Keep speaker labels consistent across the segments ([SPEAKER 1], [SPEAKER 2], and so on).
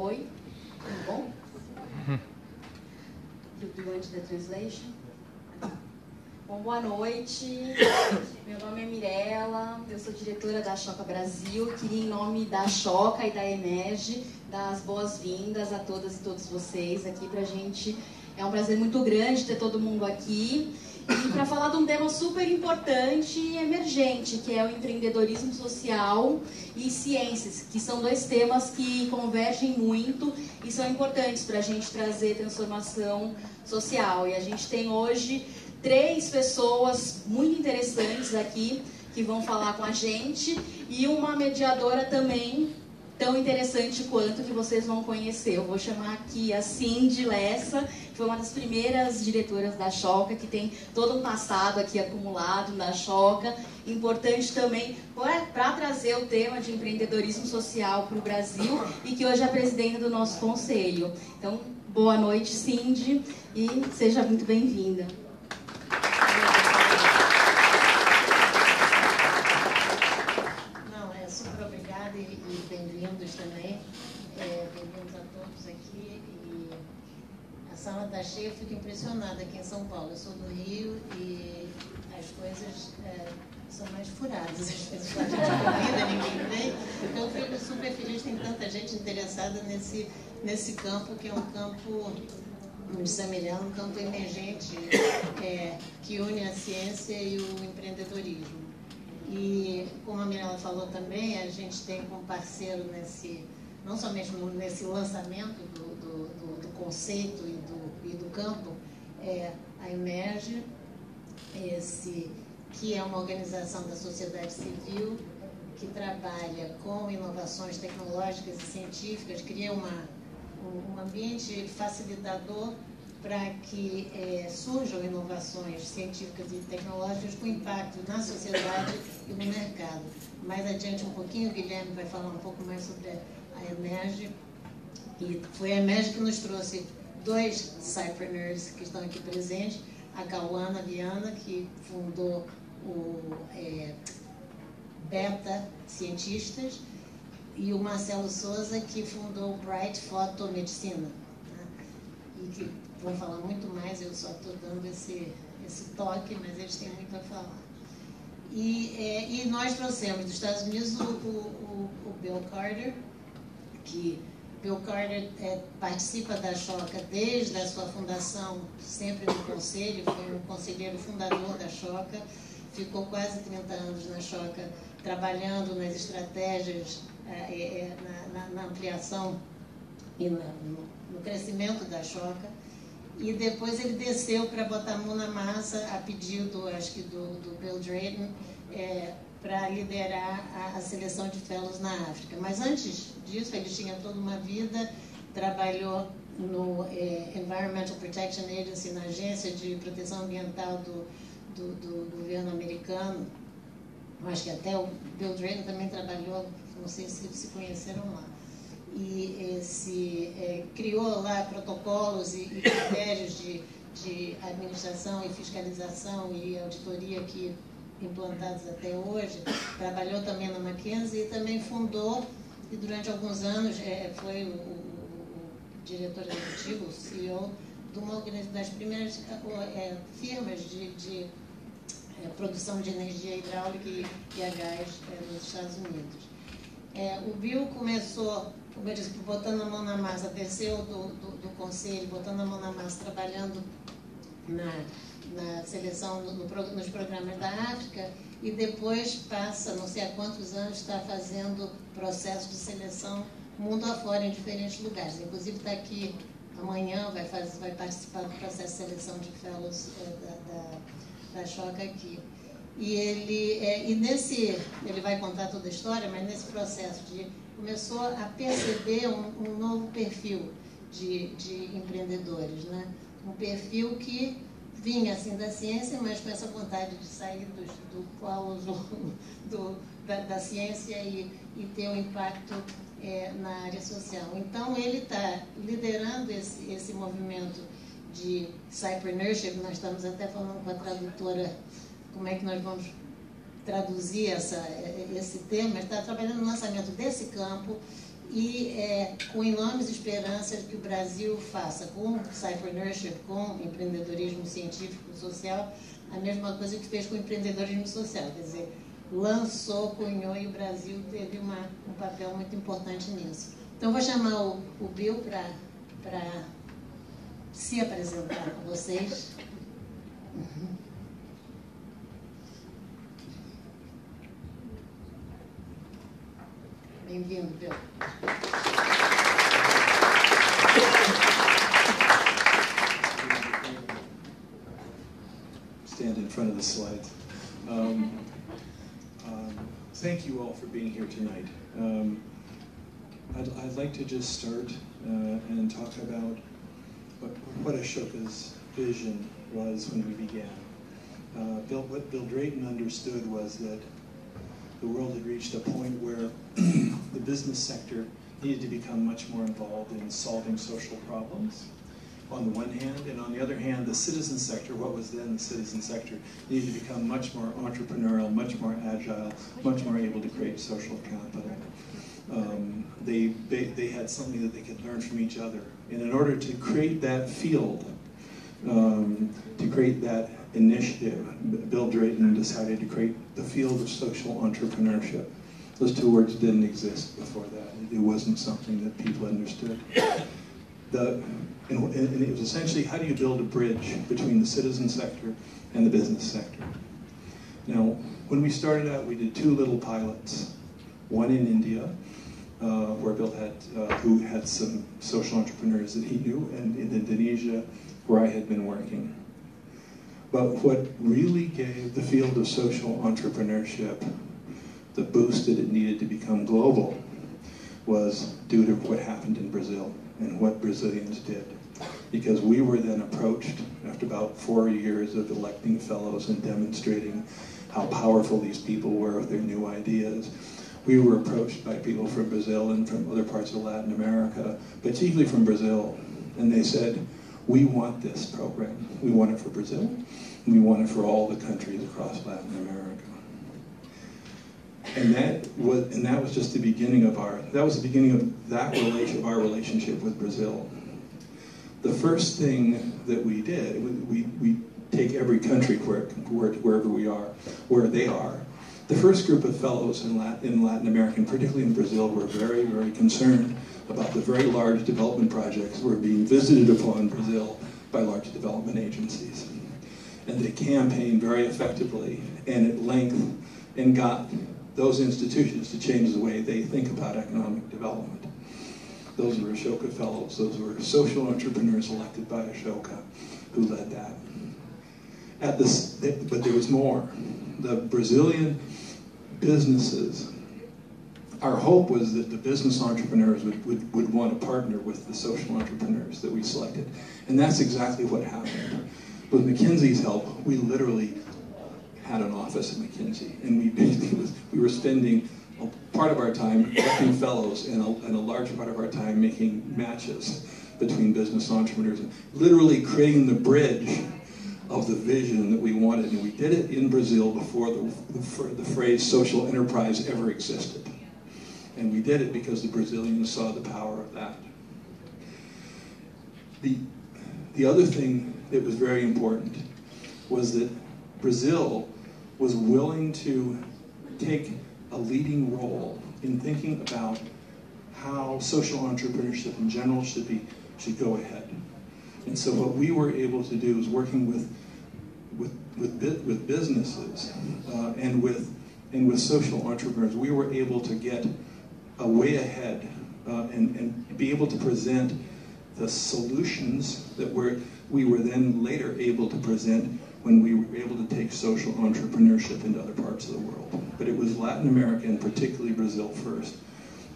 [SPEAKER 1] Oi, tudo bom? You do want the translation? Bom, boa noite. Meu nome é Mirella, eu sou diretora da Choca Brasil. Queria, em nome da Choca e da EMERGE, dar as boas-vindas a todas e todos vocês aqui pra gente. É um prazer muito grande ter todo mundo aqui. E para falar de um tema super importante e emergente, que é o empreendedorismo social e ciências, que são dois temas que convergem muito e são importantes para a gente trazer transformação social. E a gente tem hoje 3 pessoas muito interessantes aqui que vão falar com a gente e uma mediadora também tão interessante quanto, que vocês vão conhecer. Eu vou chamar aqui a Cindy Lessa, que foi uma das primeiras diretoras da Choca, que tem todo um passado aqui acumulado na Choca. Importante também para trazer o tema de empreendedorismo social para o Brasil e que hoje é a presidenta do nosso conselho. Então, boa noite, Cindy, e seja muito bem-vinda.
[SPEAKER 2] Super obrigada e bem-vindos também. Bem-vindos a todos aqui. E a sala está cheia, eu fico impressionada aqui em São Paulo. Eu sou do Rio e as coisas são mais furadas. As coisas lá de comida, ninguém vem. Então eu fico super feliz, tem tanta gente interessada nesse campo, que é um campo, como disse a Mirella, um campo emergente que une a ciência e o empreendedorismo. E, como a Mirella falou também, a gente tem como parceiro não somente nesse lançamento do conceito e do campo, a EMERGE, que é uma organização da sociedade civil que trabalha com inovações tecnológicas e científicas, cria um ambiente facilitador para que surjam inovações científicas e tecnológicas com impacto na sociedade e no mercado. Mais adiante um pouquinho, o Guilherme vai falar um pouco mais sobre a EMERGE, e foi a EMERGE que nos trouxe 2 Cypreneurs que estão aqui presentes, a Cauana Viana, que fundou o Beta Cientistas, e o Marcelo Souza, que fundou o Bright Fotomedicina, né? E que vão falar muito mais, eu só estou dando esse toque, mas eles têm muito a falar. E nós trouxemos dos Estados Unidos o Bill Carter, que Bill Carter participa da Choca desde a sua fundação, sempre no conselho, foi um conselheiro fundador da Choca, ficou quase 30 anos na Choca, trabalhando nas estratégias, na ampliação e no crescimento da Choca. E depois ele desceu para botar a mão na massa, a pedido, acho que do Bill Drayton, para liderar a seleção de fellows na África. Mas antes disso, ele tinha toda uma vida, trabalhou no Environmental Protection Agency, na agência de proteção ambiental do governo americano. Acho que até o Bill Drayton também trabalhou, não sei se se conheceram lá. E criou lá protocolos e critérios de administração e fiscalização e auditoria que implantados até hoje. Trabalhou também na McKinsey e também fundou, e durante alguns anos foi o diretor executivo, o CEO, de uma das primeiras firmas de produção de energia hidráulica e a gás nos Estados Unidos. O Bill começou, como eu disse, botando a mão na massa, desceu do conselho, botando a mão na massa, trabalhando na seleção, nos programas da África, e depois passa, não sei há quantos anos, está fazendo processo de seleção mundo afora, em diferentes lugares. Inclusive está aqui amanhã, vai participar do processo de seleção de fellows da Choca aqui. E ele vai contar toda a história, mas nesse processo começou a perceber um novo perfil de empreendedores, né? Um perfil que vinha assim da ciência, mas com essa vontade de sair do clauso da ciência e ter um impacto na área social. Então ele está liderando esse movimento de cypreneurship. Nós estamos até falando com a tradutora como é que nós vamos traduzir esse tema. Ele está trabalhando no lançamento desse campo e com enormes esperanças que o Brasil faça com Cypreneurship, com empreendedorismo científico e social, a mesma coisa que fez com o empreendedorismo social, quer dizer, lançou, cunhou, e o Brasil teve um papel muito importante nisso. Então, vou chamar o Bill para se apresentar com vocês. Bem-vindo, Bill.
[SPEAKER 3] Stand in front of the slides. Thank you all for being here tonight. I'd like to just start and talk about what Ashoka's vision was when we began. What Bill Drayton understood was that the world had reached a point where the business sector needed to become much more involved in solving social problems, on the one hand, and on the other hand, the citizen sector, what was then the citizen sector, needed to become much more entrepreneurial, much more agile, much more able to create social capital. They had something that they could learn from each other. And in order to create that field, to create that initiative, Bill Drayton decided to create the field of social entrepreneurship. Those two words didn't exist before that. It wasn't something that people understood. And it was essentially, how do you build a bridge between the citizen sector and the business sector? Now, when we started out, we did 2 little pilots. One in India, where Bill who had some social entrepreneurs that he knew, and in Indonesia, where I had been working. But what really gave the field of social entrepreneurship the boost that it needed to become global was due to what happened in Brazil and what Brazilians did. Because we were then approached, after about 4 years of electing fellows and demonstrating how powerful these people were with their new ideas, we were approached by people from Brazil and from other parts of Latin America, but chiefly from Brazil, and they said, we want this program. We want it for Brazil, and we want it for all the countries across Latin America. And that was just the beginning of our relationship with Brazil. The first thing that we did, we take every country wherever we are, where they are. The first group of fellows in Latin America, and particularly in Brazil, were very, very concerned about the very large development projects that were being visited upon Brazil by large development agencies. And they campaigned very effectively and at length and got those institutions to change the way they think about economic development. Those were Ashoka fellows. Those were social entrepreneurs elected by Ashoka who led that. But there was more. The Brazilian businesses, our hope was that the business entrepreneurs would want to partner with the social entrepreneurs that we selected. And that's exactly what happened. With McKinsey's help, we literally had an office at McKinsey, and we were spending a part of our time electing fellows and a large part of our time making matches between business entrepreneurs and literally creating the bridge of the vision that we wanted. And we did it in Brazil before the phrase social enterprise ever existed. And we did it because the Brazilians saw the power of that. The other thing that was very important was that Brazil was willing to take a leading role in thinking about how social entrepreneurship in general should go ahead. And so what we were able to do is working with businesses and with social entrepreneurs, we were able to get a way ahead and be able to present the solutions that we were then later able to present when we were able to take social entrepreneurship into other parts of the world. But it was Latin America, and particularly Brazil first,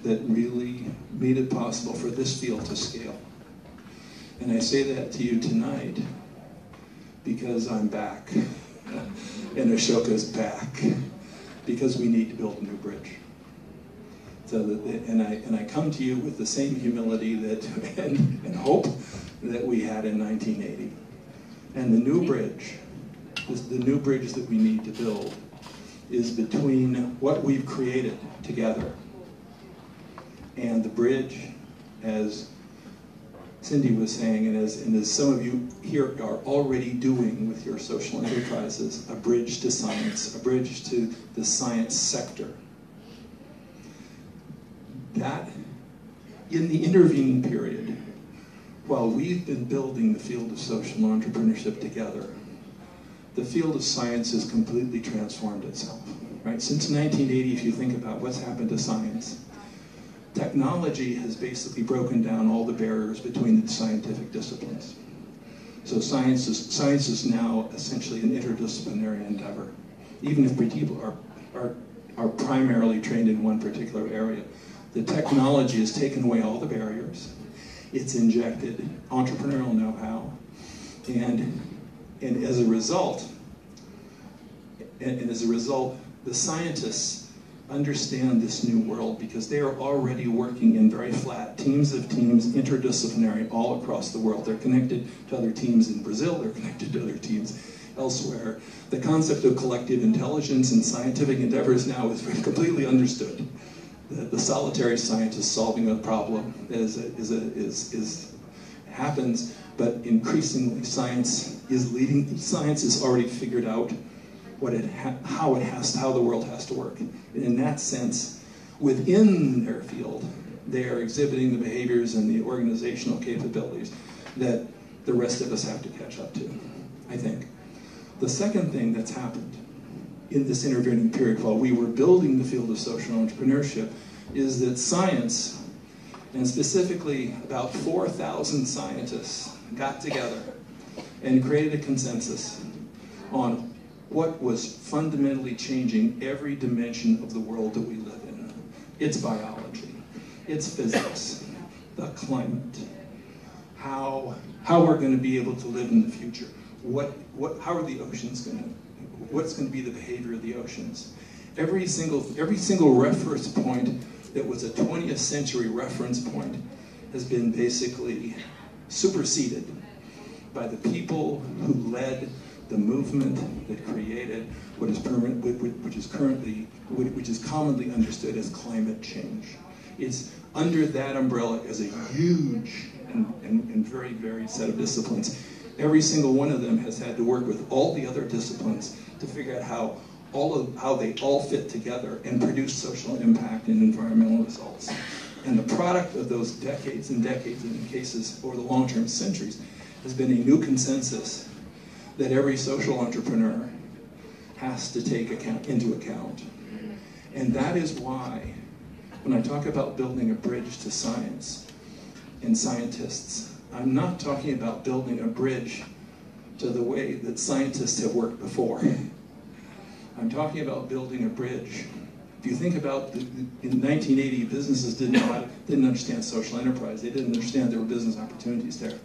[SPEAKER 3] that really made it possible for this field to scale. And I say that to you tonight because I'm back, and Ashoka's back, because we need to build a new bridge. And I come to you with the same humility and hope that we had in 1980. And the new bridge that we need to build is between what we've created together And the bridge, as Cindy was saying, and as some of you here are already doing with your social enterprises, a bridge to science, a bridge to the science sector. That, in the intervening period, while we've been building the field of social entrepreneurship together, the field of science has completely transformed itself. Right? Since 1980, if you think about what's happened to science, technology has basically broken down all the barriers between the scientific disciplines. So science is now essentially an interdisciplinary endeavor. Even if people are primarily trained in one particular area, the technology has taken away all the barriers. It's injected entrepreneurial know-how, and as a result, the scientists understand this new world because they are already working in very flat teams of teams, interdisciplinary, all across the world. They're connected to other teams in Brazil, they're connected to other teams elsewhere. The concept of collective intelligence in scientific endeavors now is completely understood. The solitary scientist solving a problem happens, but increasingly science is leading. Science has already figured out how the world has to work. And in that sense, within their field, they are exhibiting the behaviors and the organizational capabilities that the rest of us have to catch up to, I think. The second thing that's happened in this intervening period while we were building the field of social entrepreneurship is that science, and specifically about 4,000 scientists, got together and created a consensus on what was fundamentally changing every dimension of the world that we live in. It's biology, it's physics, the climate, how we're going to be able to live in the future, how are the oceans what's going to be the behavior of the oceans. Every single reference point that was a 20th century reference point has been basically superseded by the people who led the movement that created what is which is commonly understood as climate change. It's under that umbrella as a huge and very varied set of disciplines. Every single one of them has had to work with all the other disciplines to figure out how they all fit together and produce social impact and environmental results. And the product of those decades and decades, and in cases over the long-term centuries, has been a new consensus that every social entrepreneur has to take into account. And that is why, when I talk about building a bridge to science and scientists, I'm not talking about building a bridge to the way that scientists have worked before. I'm talking about building a bridge. If you think about, in 1980, businesses didn't understand social enterprise. They didn't understand there were business opportunities there.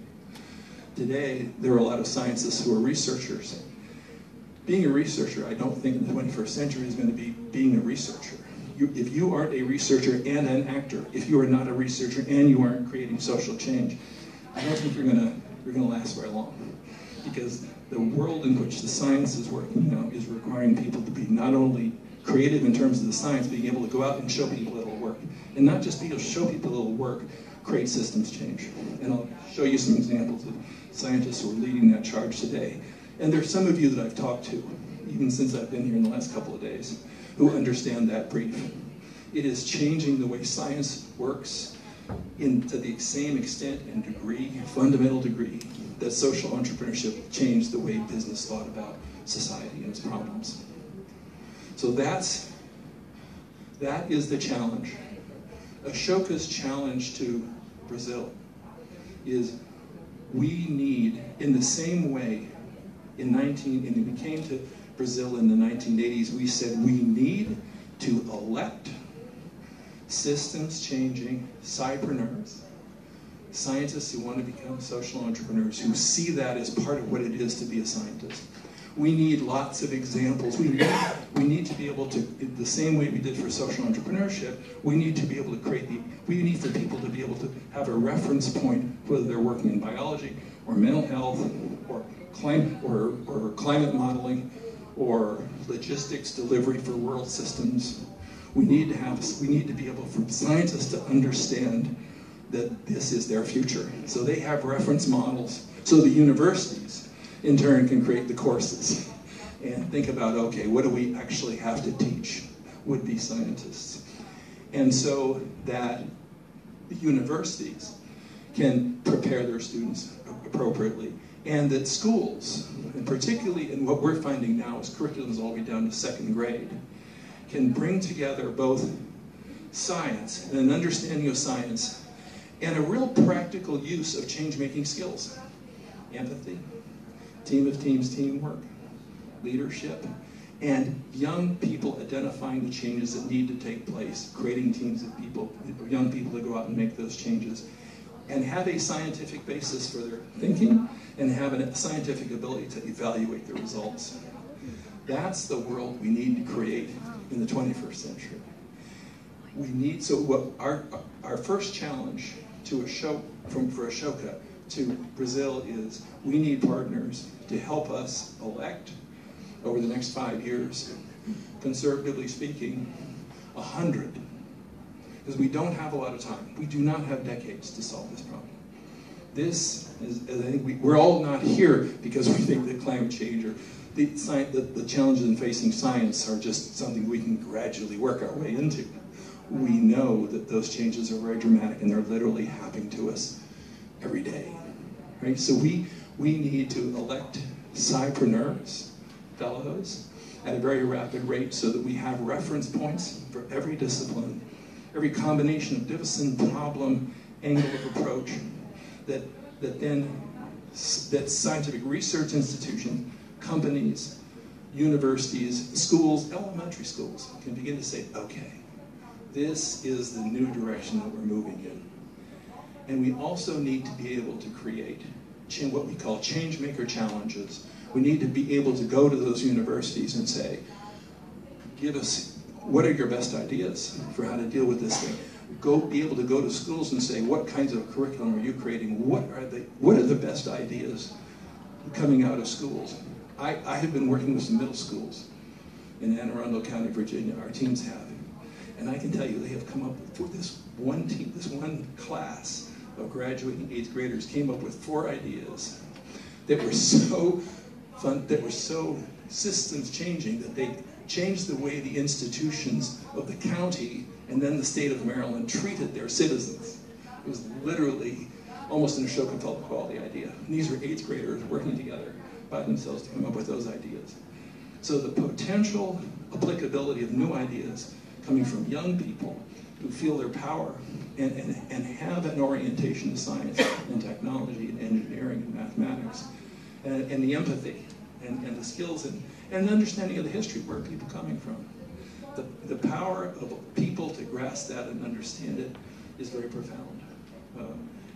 [SPEAKER 3] Today, there are a lot of scientists who are researchers. Being a researcher, I don't think in the 21st century is going to be being a researcher. If you aren't a researcher and an actor, if you are not a researcher and you aren't creating social change, I don't think you're going to last very long. Because the world in which the science is working now is requiring people to be not only creative in terms of the science, being able to go out and show people it'll work. And not just be able to show people it'll work, create systems change. And I'll show you some examples of scientists who are leading that charge today. And there's some of you that I've talked to, even since I've been here in the last couple of days, who understand that brief. It is changing the way science works to the same extent and degree, fundamental degree, that social entrepreneurship changed the way business thought about society and its problems. So that is the challenge. Ashoka's challenge to Brazil is we need, in the same way, when we came to Brazil in the 1980s, we said we need to elect systems-changing cypreneurs, scientists who want to become social entrepreneurs, who see that as part of what it is to be a scientist. We need lots of examples. We need to be able to, the same way we did for social entrepreneurship, we need to be able to we need for people to be able to have a reference point, whether they're working in biology or mental health or climate modeling or logistics delivery for world systems We need to be able for scientists to understand that this is their future. So they have reference models. So the universities, in turn, can create the courses and think about, okay, what do we actually have to teach would-be scientists? And so that the universities can prepare their students appropriately, and that schools, and particularly in what we're finding now is curriculums all the way down to second grade, can bring together both science and an understanding of science and a real practical use of change-making skills. Empathy, team of teams, teamwork, leadership, and young people identifying the changes that need to take place, creating teams of people, young people to go out and make those changes, and have a scientific basis for their thinking, and have a scientific ability to evaluate the results. That's the world we need to create in the 21st century. We need, so what our first challenge to for Ashoka to Brazil is we need partners to help us elect over the next 5 years, conservatively speaking, 100. Because we don't have a lot of time. We do not have decades to solve this problem. This is, I think we're all not here because we think that climate change or the challenges in facing science are just something we can gradually work our way into. We know that those changes are very dramatic and they're literally happening to us every day. Right? So we need to elect scipreneurs, fellows, at a very rapid rate so that we have reference points for every discipline, every combination of discipline, problem, angle of approach, that scientific research institutions, companies, universities, schools, elementary schools can begin to say, okay, this is the new direction that we're moving in. And we also need to be able to create what we call change maker challenges. We need to be able to go to those universities and say, give us, what are your best ideas for how to deal with this thing? Be able to go to schools and say, what kinds of curriculum are you creating? What are the best ideas coming out of schools? I have been working with some middle schools in Anne Arundel County, Virginia. Our teams have. And I can tell you, they have come up with this one team, this one class of graduating 8th graders came up with 4 ideas that were so fun, that were so systems changing that they changed the way the institutions of the county and then the state of Maryland treated their citizens. It was literally almost an Ashoka Felt quality idea. And these were 8th graders working together by themselves to come up with those ideas. So the potential applicability of new ideas coming from young people who feel their power and have an orientation to science and technology and engineering and mathematics, and the empathy and the skills and the understanding of the history where people are coming from. The power of people to grasp that and understand it is very profound.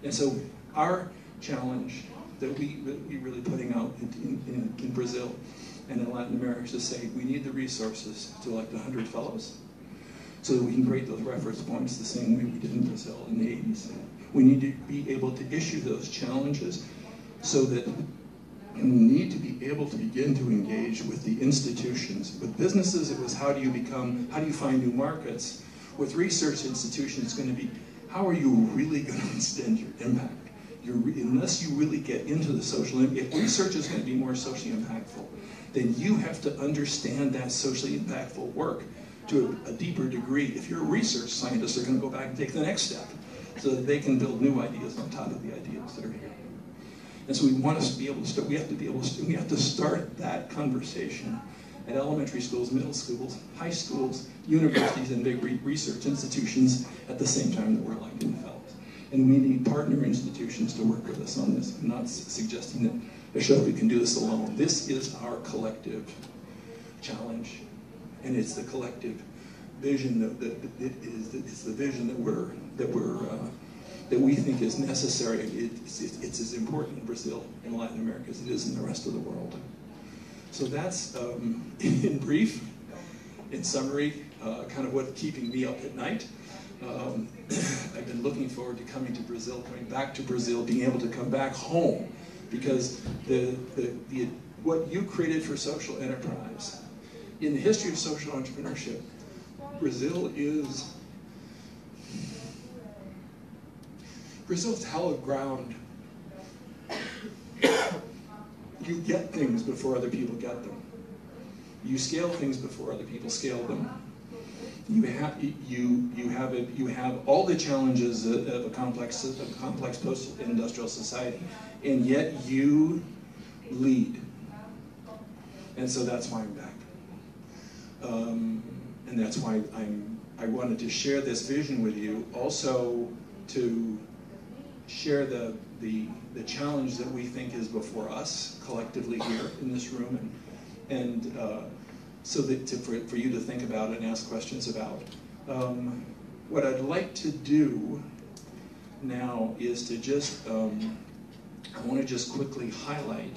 [SPEAKER 3] And so our challenge that we're really putting out in Brazil and in Latin America is to say we need the resources to elect 100 fellows so that we can create those reference points the same way we did in Brazil in the 80s. We need to be able to issue those challenges so that we need to be able to begin to engage with the institutions. With businesses, it was how do you find new markets? With research institutions, it's going to be, how are you really going to extend your impact? Unless you really get into the social impact, if research is going to be more socially impactful, then you have to understand that socially impactful work to a deeper degree. If you're a research scientist, they're going to go back and take the next step so that they can build new ideas on top of the ideas that are here. And so we want us to be able to start, we have to start that conversation at elementary schools, middle schools, high schools, universities, and big research institutions at the same time that we're electing fellows. And we need partner institutions to work with us on this. I'm not suggesting that Ashoka can do this alone. This is our collective challenge, and it's the collective vision it's the vision that we think is necessary. It's as important in Brazil and Latin America as it is in the rest of the world. So that's, in brief, in summary, kind of what's keeping me up at night. I've been looking forward to coming to Brazil, coming back to Brazil, being able to come back home, because what you created for social enterprise, in the history of social entrepreneurship, Brazil's hallowed ground. You get things before other people get them. You scale things before other people scale them. You have all the challenges of a complex post-industrial society, and yet you lead. And so that's why I'm back. And that's why I wanted to share this vision with you, also to share the challenge that we think is before us collectively here in this room, and so that for you to think about and ask questions about. What I'd like to do now is to just, I want to just quickly highlight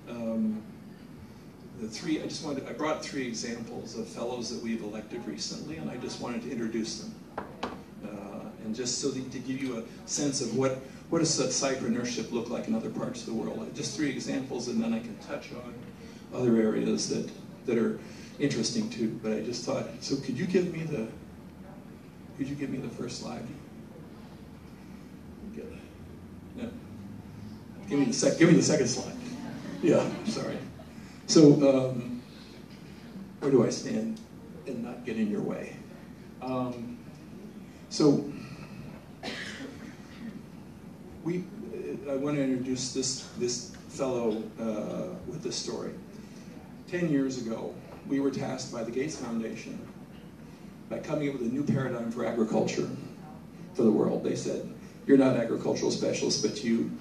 [SPEAKER 3] the three. I brought 3 examples of fellows that we've elected recently, and I just wanted to introduce them. And just so that, to give you a sense of what does such cypreneurship look like in other parts of the world. Just 3 examples, and then I can touch on other areas that are interesting too. But I just thought, so could you give me the first slide? No. Give me the second slide. Yeah, sorry. So where do I stand and not get in your way? I want to introduce this fellow with this story. 10 years ago, we were tasked by the Gates Foundation by coming up with a new paradigm for agriculture for the world. They said, you're not agricultural specialists, but you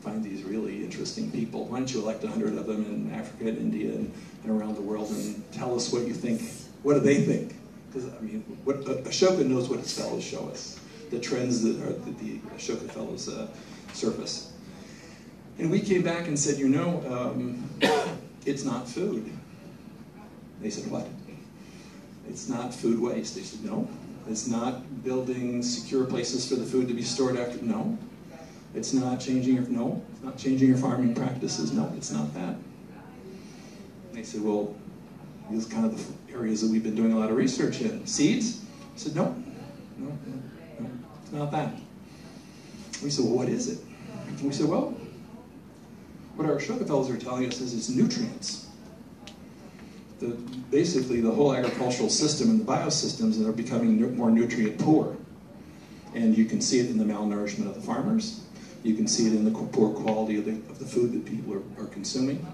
[SPEAKER 3] find these really interesting people. Why don't you elect 100 of them in Africa and India and around the world and tell us what you think. What do they think? Because, I mean, Ashoka knows what his fellows show us, the trends that the Ashoka fellows surface. And we came back and said, it's not food. They said, what? It's not food waste. They said, no. It's not building secure places for the food to be stored after. No. It's not changing your farming practices. No, it's not that. And they said, well, these are kind of the areas that we've been doing a lot of research in. Seeds? I said, no, it's not that. We said, well, what is it? And we said, well, what our Ashoka fellows are telling us is it's nutrients. Basically, the whole agricultural system and the biosystems that are becoming more nutrient poor. And you can see it in the malnourishment of the farmers. You can see it in the poor quality of the food that people are consuming.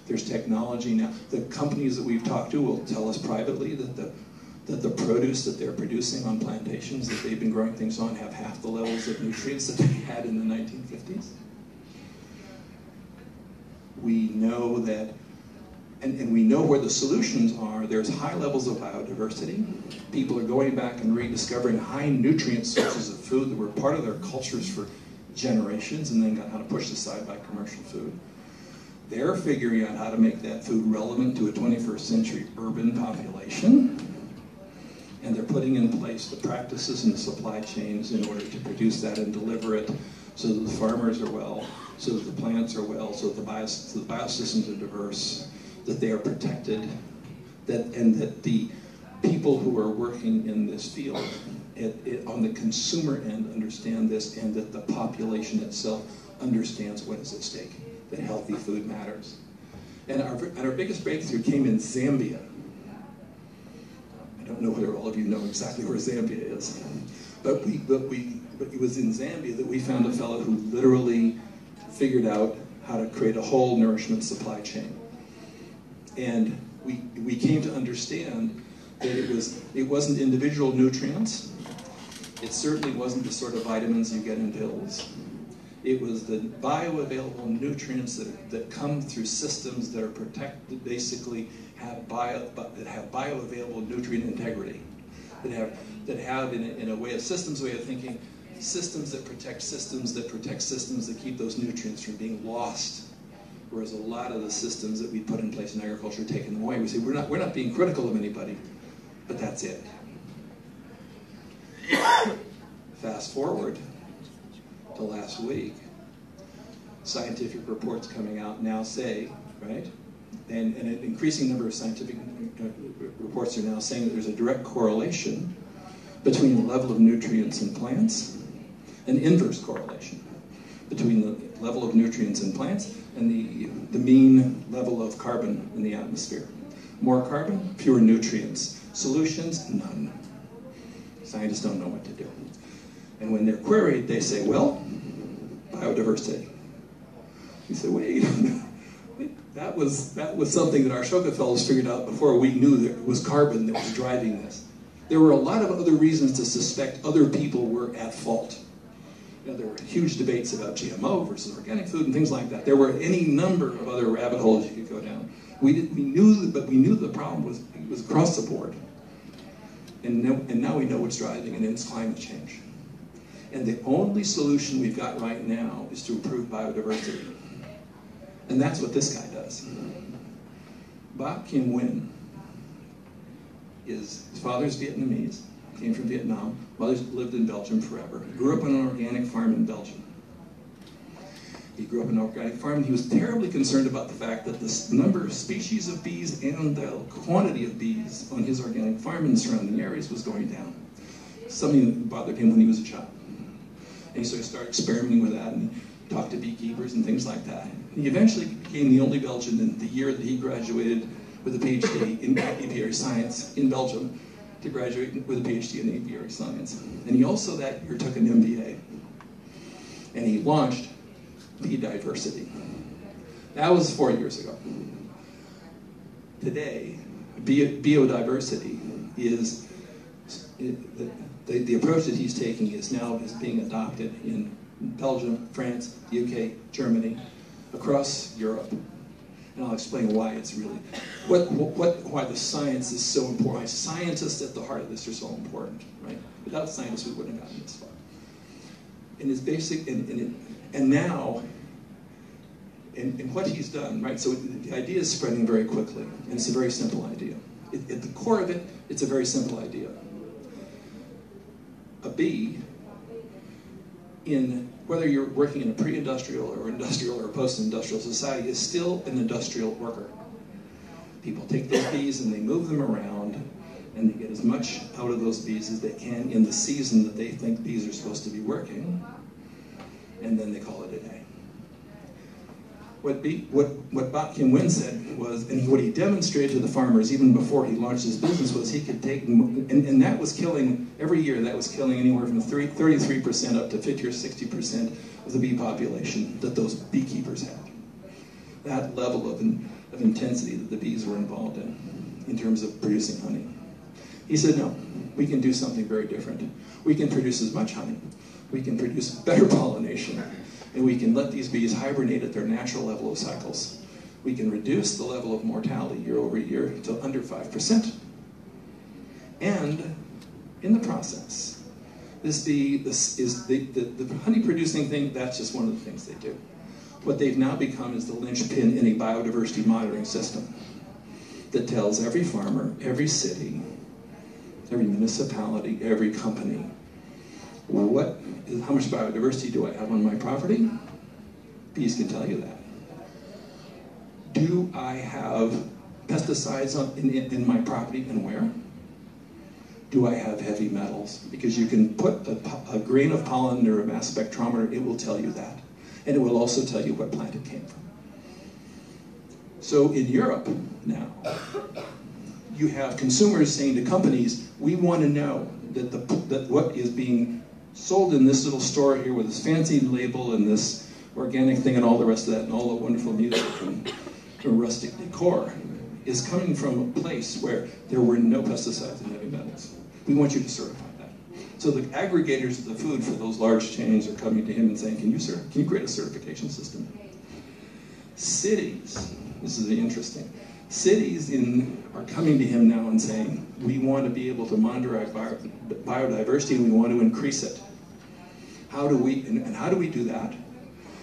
[SPEAKER 3] There's technology now. The companies that we've talked to will tell us privately that the produce that they're producing on plantations that they've been growing things on have half the levels of nutrients that they had in the 1950s. We know that, and we know where the solutions are. There's high levels of biodiversity. People are going back and rediscovering high nutrient sources of food that were part of their cultures for generations and then got kind of pushed aside by commercial food. They're figuring out how to make that food relevant to a 21st century urban population. And they're putting in place the practices and the supply chains in order to produce that and deliver it so that the farmers are well, so that the plants are well, so that the biosystems are diverse, that they are protected, and that the people who are working in this field on the consumer end understand this, and that the population itself understands what is at stake, that healthy food matters. And our biggest breakthrough came in Zambia. I don't know whether all of you know exactly where Zambia is, but it was in Zambia that we found a fellow who literally figured out how to create a whole nourishment supply chain. And we came to understand that it wasn't individual nutrients. It certainly wasn't the sort of vitamins you get in pills. It was the bioavailable nutrients that come through systems that are protected, basically that have bioavailable nutrient integrity, that have in a way, a systems way of thinking, systems that protect systems that keep those nutrients from being lost. Whereas a lot of the systems that we put in place in agriculture are taken away. We say we're not being critical of anybody, but that's it. Fast forward to last week, scientific reports coming out now say, right, and an increasing number of scientific reports are now saying that there's a direct correlation between the level of nutrients in plants, an inverse correlation between the level of nutrients in plants and the mean level of carbon in the atmosphere. More carbon, fewer nutrients. Solutions, none. Scientists don't know what to do. And when they're queried, they say, well, biodiversity. You say, wait, that was something that our Ashoka fellows figured out before we knew that it was carbon that was driving this. There were a lot of other reasons to suspect other people were at fault. You know, there were huge debates about GMO versus organic food and things like that. There were any number of other rabbit holes you could go down. We knew the problem was across the board. And now we know what's driving it, and it's climate change. And the only solution we've got right now is to improve biodiversity. And that's what this guy does. Ba Kim Nguyen his father's Vietnamese, came from Vietnam, mother's lived in Belgium forever. He grew up on an organic farm in Belgium. He grew up in an organic farm, and he was terribly concerned about the fact that the number of species of bees and the quantity of bees on his organic farm and the surrounding areas was going down. Something that bothered him when he was a child. And so he started experimenting with that, and he talked to beekeepers and things like that. He eventually became the only Belgian in the year that he graduated with a PhD in apiary science in Belgium to graduate with a PhD in apiary science. And he also that year took an MBA. And he launched Bee Diversity. That was 4 years ago. Today, biodiversity is, the approach that he's taking is now being adopted in Belgium, France, UK, Germany, across Europe. And I'll explain why it's really, why the science is so important, why scientists at the heart of this are so important, right? Without scientists, we wouldn't have gotten this far. And it's basic, and now, and what he's done, right? So the idea is spreading very quickly, and it's a very simple idea. At the core of it, it's a very simple idea. A bee, whether you're working in a pre-industrial or industrial or post-industrial society, is still an industrial worker. People take those bees and they move them around, and they get as much out of those bees as they can in the season that they think bees are supposed to be working, and then they call it a day. What Ba Kim Nguyen said was, and what he demonstrated to the farmers even before he launched his business, was he could take, and that was killing, every year that was killing anywhere from 33% up to 50 or 60% of the bee population that those beekeepers had. That level of intensity that the bees were involved in terms of producing honey. He said, no, we can do something very different. We can produce as much honey. We can produce better pollination. And we can let these bees hibernate at their natural level of cycles. We can reduce the level of mortality year over year to under 5%. And in the process, the honey-producing thing, that's just one of the things they do. What they've now become is the linchpin in a biodiversity monitoring system that tells every farmer, every city, every municipality, every company, how much biodiversity do I have on my property? Bees can tell you that. Do I have pesticides in my property, and where? Do I have heavy metals? Because you can put a grain of pollen under a mass spectrometer, it will tell you that. And it will also tell you what plant it came from. So in Europe now, you have consumers saying to companies, we want to know that what is being sold in this little store here with this fancy label and this organic thing and all the rest of that and all the wonderful music and rustic decor is coming from a place where there were no pesticides and heavy metals. We want you to certify that. So the aggregators of the food for those large chains are coming to him and saying, can you create a certification system? Cities, this is interesting, cities are coming to him now and saying, we want to be able to monitor our biodiversity and we want to increase it. How do we do that?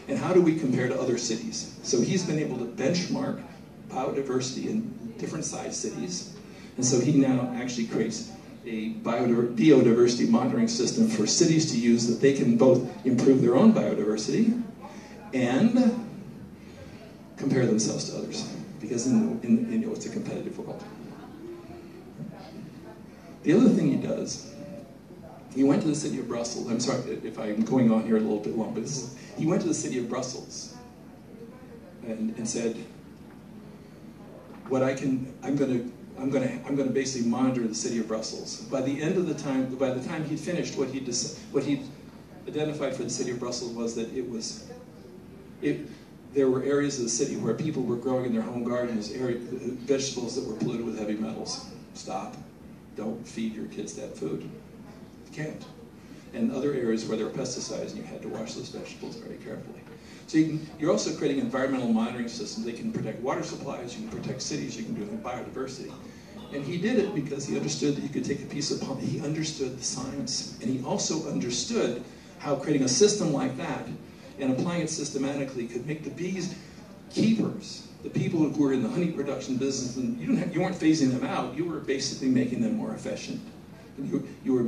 [SPEAKER 3] And how do we compare to other cities? So he's been able to benchmark biodiversity in different sized cities. And so he now actually creates a biodiversity monitoring system for cities to use that they can both improve their own biodiversity and compare themselves to others. Because it's a competitive world. The other thing he does, he went to the city of Brussels. I'm sorry if I'm going on here a little bit long, but he went to the city of Brussels and said, I'm going to basically monitor the city of Brussels. By the time he'd finished, what he'd identified for the city of Brussels was that there were areas of the city where people were growing in their home gardens vegetables that were polluted with heavy metals. Stop. Don't feed your kids that food. You can't. And other areas where there were pesticides, and you had to wash those vegetables very carefully. So you're also creating environmental monitoring systems. They can protect water supplies, you can protect cities, you can do it with biodiversity. And he did it because he understood that you could take a piece of palm. He understood the science, and he also understood how creating a system like that and applying it systematically could make the bees keepers, the people who were in the honey production business. And you weren't phasing them out, you were basically making them more efficient. You were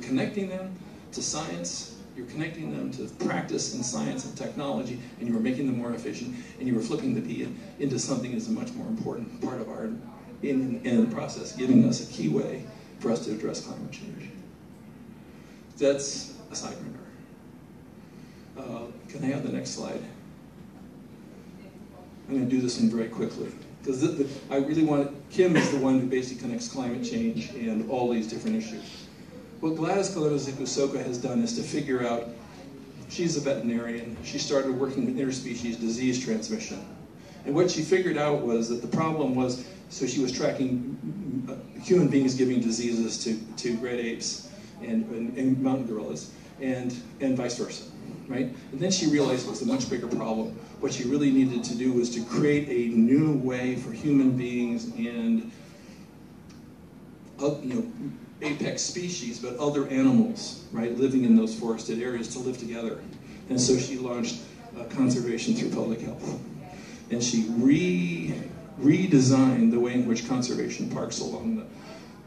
[SPEAKER 3] connecting them to science, you're connecting them to practice and science and technology, and you were making them more efficient, and you were flipping the bee into something that's a much more important part of our, in the process, giving us a key way for us to address climate change. That's a sideburner. Can I have the next slide? I'm going to do this one very quickly, because I really Kim is the one who basically connects climate change and all these different issues. What Gladys Kalota-Zikusoka has done is to figure out, she's a veterinarian, she started working with interspecies disease transmission. And what she figured out was that the problem was, so she was tracking human beings giving diseases to great apes and mountain gorillas, and vice versa, right? And then she realized it was a much bigger problem. What she really needed to do was to create a new way for human beings and apex species, but other animals, right, living in those forested areas to live together. And so she launched conservation through public health. And she redesigned the way in which conservation parks along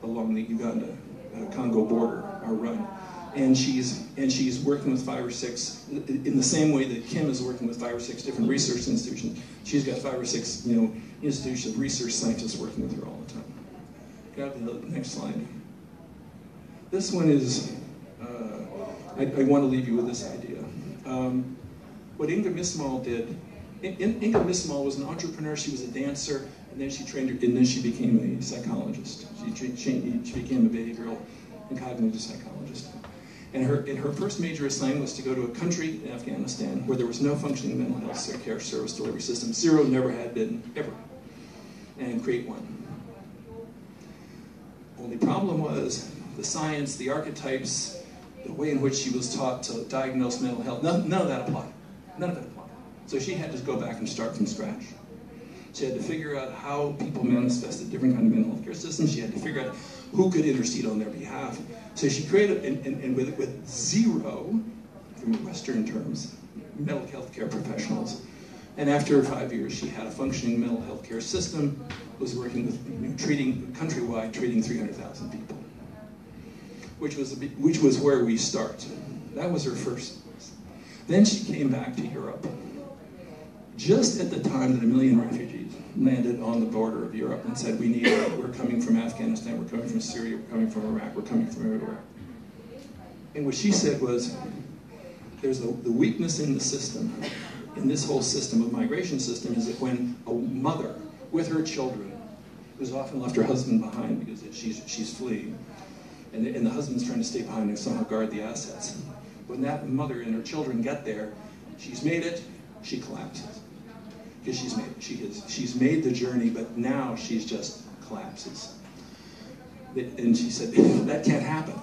[SPEAKER 3] the Uganda-Congo border are run. And she's working with 5 or 6, in the same way that Kim is working with 5 or 6 different research institutions. She's got 5 or 6, institutions of research scientists working with her all the time. Grab the next slide. This one is, I want to leave you with this idea. What Inga Mismal did, Inga Mismal was an entrepreneur, she was a dancer, and then she trained her, and then she became a psychologist. She became a behavioral and cognitive psychologist. And her first major assignment was to go to a country in Afghanistan where there was no functioning mental health care service delivery system. Zero, never had been, ever. And create one. Only problem was the science, the archetypes, the way in which she was taught to diagnose mental health, none of that applied. None of it applied. So she had to go back and start from scratch. She had to figure out how people manifested different kind of mental health care systems. She had to figure out who could intercede on their behalf. So she created, and with zero, from Western terms, mental health care professionals. And after 5 years, she had a functioning mental health care system, was working with, countrywide, treating 300,000 people. Which was where we start. That was her first. Then she came back to Europe. Just at the time that 1 million refugees landed on the border of Europe and said, we're coming from Afghanistan, we're coming from Syria, we're coming from Iraq, we're coming from everywhere. And what she said was, there's the weakness in the system, in this whole system of migration system, is that when a mother with her children, who's often left her husband behind because she's fleeing, and the husband's trying to stay behind and somehow guard the assets. When that mother and her children get there, she's made it, she collapses. Because she's made it. She's made the journey, but now she's just collapses. And she said, that can't happen.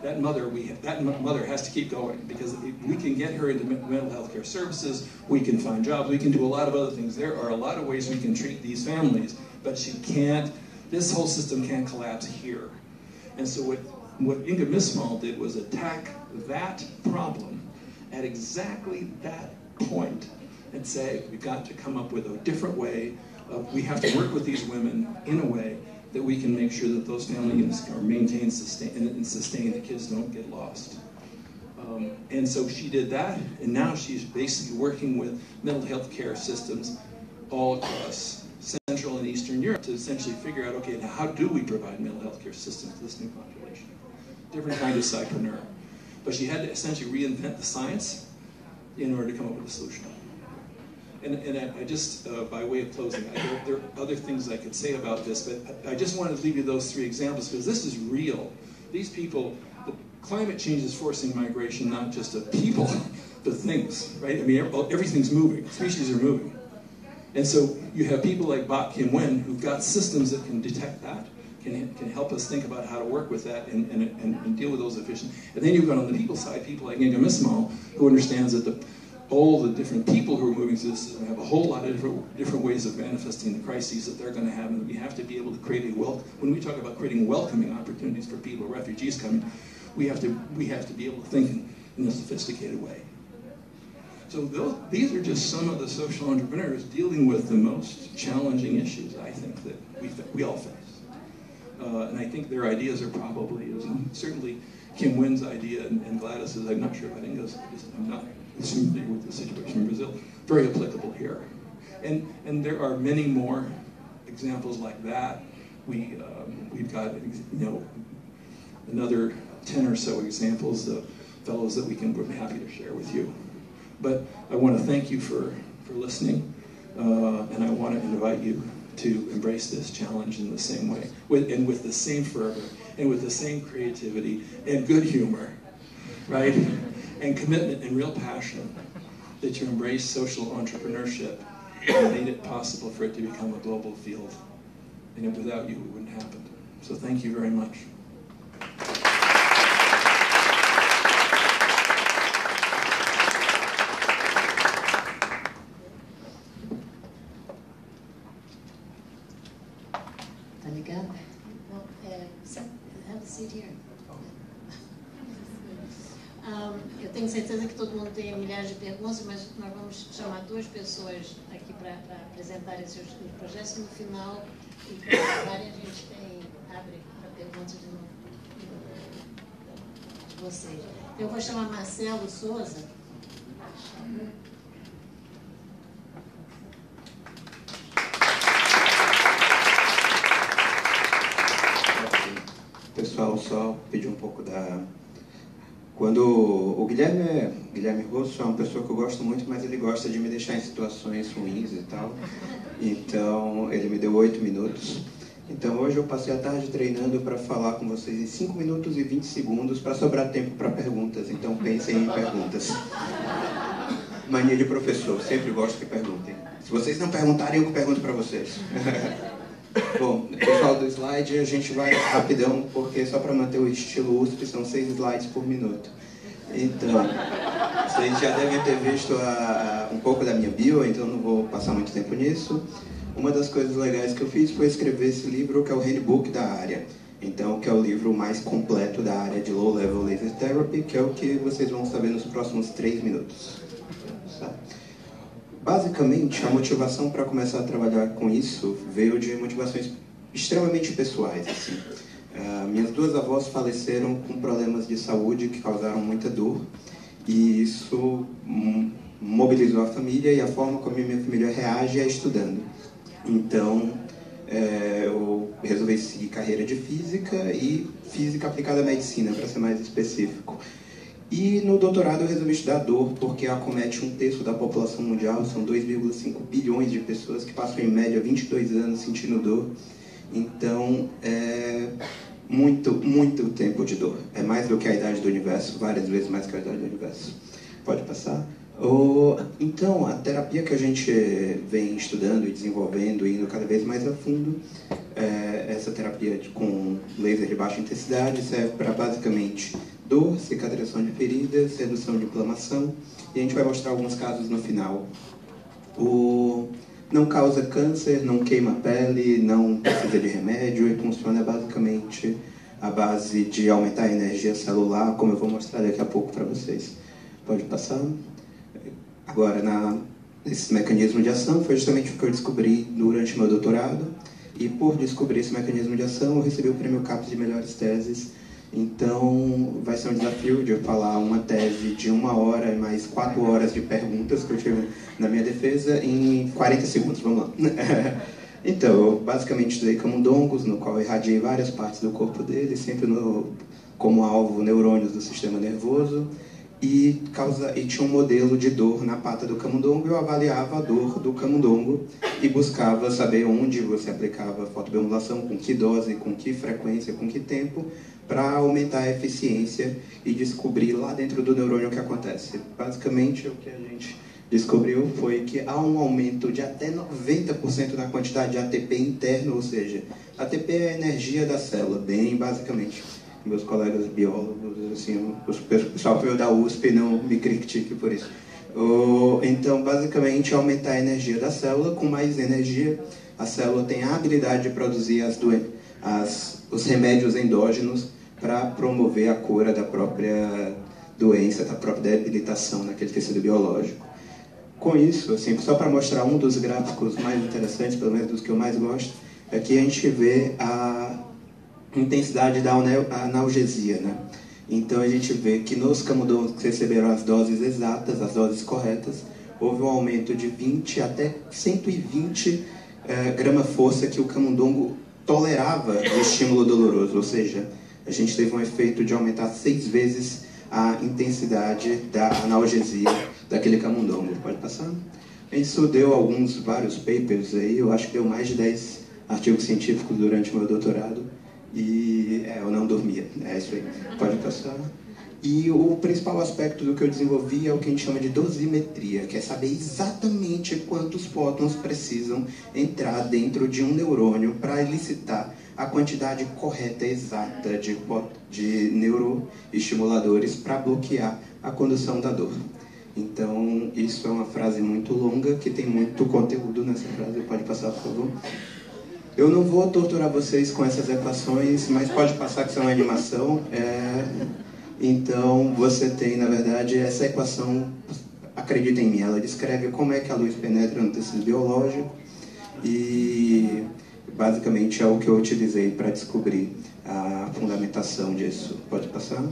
[SPEAKER 3] That mother has to keep going, because we can get her into mental health care services, we can find jobs, we can do a lot of other things. There are a lot of ways we can treat these families, but this whole system can't collapse here. And so what Inga Mismal did was attack that problem at exactly that point and say, we've got to come up with a different way. We have to work with these women in a way that we can make sure that those family units are maintained and sustained, the kids don't get lost. And so she did that, and now she's basically working with mental health care systems all across Central and Eastern Europe to essentially figure out, okay, how do we provide mental health care systems to this new population? Different kind of psychopreneur. But she had to essentially reinvent the science in order to come up with a solution. And I just, by way of closing, there are other things I could say about this, but I just wanted to leave you those 3 examples because this is real. These people, the climate change is forcing migration not just of people, but things, right? I mean, everything's moving, species are moving. And so you have people like Bok Kim-Wen who've got systems that can detect that, can help us think about how to work with that and deal with those efficiently. And then you've got on the people side, people like Inga Mismal, who understands that all the different people who are moving through this system have a whole lot of different ways of manifesting the crises that they're going to have, and we have to be able to create when we talk about creating welcoming opportunities for people, refugees coming, we have to be able to think in a sophisticated way. So these are just some of the social entrepreneurs dealing with the most challenging issues, I think, that we all face. And I think their ideas are probably, certainly Kim Wen's idea and Gladys's, I'm not sure if I think I'm not familiar with the situation in Brazil, very applicable here. And there are many more examples like that. We've got, another 10 or so examples of fellows that we're happy to share with you. But I want to thank you for listening, and I want to invite you to embrace this challenge in the same way, with the same fervor, and with the same creativity, and good humor, right? And commitment and real passion that you embrace social entrepreneurship and made it possible for it to become a global field. And without you, it wouldn't happen. So thank you very much.
[SPEAKER 2] Tá ligado? Have a seat here. Eu tenho certeza que todo mundo tem milhares de perguntas, mas nós vamos chamar 2 pessoas aqui para apresentarem seus projetos. No final, e para acabarem, a gente abre para perguntas de vocês. Eu vou chamar Marcelo Souza.
[SPEAKER 4] Pessoal, só pedir um pouco da... Quando o Guilherme Rosso é uma pessoa que eu gosto muito, mas ele gosta de me deixar em situações ruins e tal. Então, ele me deu 8 minutos. Então, hoje eu passei a tarde treinando para falar com vocês em 5 minutos e 20 segundos para sobrar tempo para perguntas. Então, pensem em perguntas. Mania de professor, sempre gosto que perguntem. Se vocês não perguntarem, eu pergunto para vocês. Bom, pessoal do slide, a gente vai rapidão, porque só para manter o estilo USP são 6 slides por minuto. Então, vocês já devem ter visto um pouco da minha bio, então não vou passar muito tempo nisso. Uma das coisas legais que eu fiz foi escrever esse livro, que é o Handbook da área. Então, que é o livro mais completo da área de Low Level Laser Therapy, que é o que vocês vão saber nos próximos 3 minutos. Tá? Basicamente, a motivação para começar a trabalhar com isso veio de motivações extremamente pessoais. Assim. Minhas 2 avós faleceram com problemas de saúde que causaram muita dor, e isso mobilizou a família, e a forma como a minha família reage é estudando. Então, eu resolvi seguir carreira de física e física aplicada à medicina, para ser mais específico. E no doutorado eu resolvi estudar dor, porque acomete 1/3 da população mundial, são 2,5 bilhões de pessoas que passam em média 22 anos sentindo dor. Então, é muito tempo de dor. É mais do que a idade do universo, várias vezes mais que a idade do universo. Pode passar? Então, a terapia que a gente vem estudando e desenvolvendo e indo cada vez mais a fundo, essa terapia com laser de baixa intensidade serve para basicamente dor, cicatrização de feridas, redução de inflamação, e a gente vai mostrar alguns casos no final. Não causa câncer, não queima a pele, não precisa de remédio, e funciona basicamente à base de aumentar a energia celular, como eu vou mostrar daqui a pouco para vocês. Pode passar? Agora, esse mecanismo de ação foi justamente o que eu descobri durante meu doutorado, e por descobrir esse mecanismo de ação eu recebi o prêmio CAPES de melhores teses. Então vai ser um desafio de eu falar uma tese de 1 hora e mais 4 horas de perguntas que eu tive na minha defesa em 40 segundos, vamos lá. Então, eu basicamente estudei camundongos, no qual eu irradiei várias partes do corpo dele, sempre como alvo neurônios do sistema nervoso, e tinha um modelo de dor na pata do camundongo. Eu avaliava a dor do camundongo e buscava saber onde você aplicava a fotobiomodulação, com que dose, com que frequência, com que tempo, para aumentar a eficiência e descobrir lá dentro do neurônio o que acontece. Basicamente, o que a gente descobriu foi que há um aumento de até 90% na quantidade de ATP interno, ou seja, ATP é a energia da célula, bem basicamente. Meus colegas biólogos, assim, o pessoal que veio da USP não me critique por isso. Então, basicamente, aumentar a energia da célula. Com mais energia, a célula tem a habilidade de produzir os remédios endógenos para promover a cura da própria doença, da própria debilitação naquele tecido biológico. Com isso, assim, só para mostrar um dos gráficos mais interessantes, pelo menos dos que eu mais gosto, aqui a gente vê a intensidade da analgesia, né? Então a gente vê que nos camundongos que receberam as doses exatas, as doses corretas, houve um aumento de 20 até 120 grama-força que o camundongo tolerava de estímulo doloroso, ou seja, a gente teve um efeito de aumentar 6 vezes a intensidade da analgesia daquele camundongo. Pode passar? Isso deu vários papers aí, eu acho que deu mais de 10 artigos científicos durante o meu doutorado, e eu não dormia, é isso aí. Pode passar? E o principal aspecto do que eu desenvolvi é o que a gente chama de dosimetria, que é saber exatamente quantos fótons precisam entrar dentro de um neurônio para elicitar a quantidade correta, exata de neuroestimuladores para bloquear a condução da dor. Então, isso é uma frase muito longa, que tem muito conteúdo nessa frase. Pode passar, por favor? Eu não vou torturar vocês com essas equações, mas pode passar que isso é uma animação. Então, você tem, na verdade, essa equação, acredita em mim, ela descreve como é que a luz penetra no tecido biológico e, basicamente, é o que eu utilizei para descobrir a fundamentação disso. Pode passar?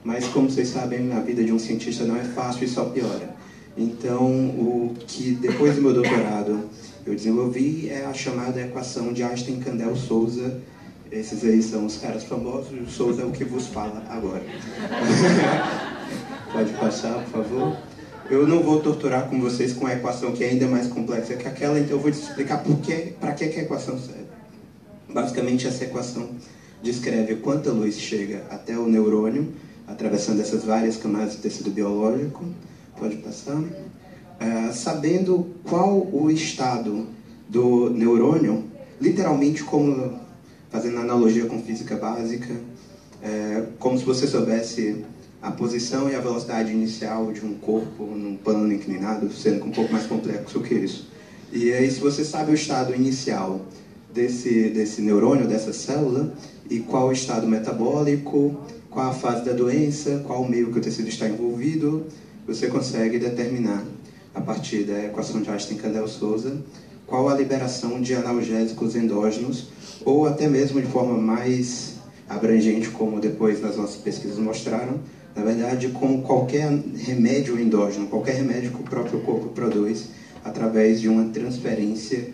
[SPEAKER 4] Mas, como vocês sabem, a vida de um cientista não é fácil e só piora. Então, o que, depois do meu doutorado, eu desenvolvi é a chamada equação de Einstein-Kandel-Souza. Esses aí são os caras famosos, o Souza é o que vos fala agora. Pode passar, por favor? Eu não vou torturar com vocês com a equação que é ainda mais complexa que aquela, então eu vou te explicar para que a equação serve. Basicamente, essa equação descreve quanta luz chega até o neurônio, atravessando essas várias camadas de tecido biológico. Pode passar? Sabendo qual o estado do neurônio, literalmente como, fazendo analogia com física básica, como se você soubesse a posição e a velocidade inicial de um corpo num plano inclinado, sendo um pouco mais complexo que isso. E aí, se você sabe o estado inicial desse neurônio, dessa célula, e qual o estado metabólico, qual a fase da doença, qual o meio que o tecido está envolvido, você consegue determinar, a partir da equação de Einstein-Kandel-Souza, qual a liberação de analgésicos endógenos, ou até mesmo de forma mais abrangente, como depois nas nossas pesquisas mostraram, na verdade, com qualquer remédio endógeno, qualquer remédio que o próprio corpo produz, através de uma transferência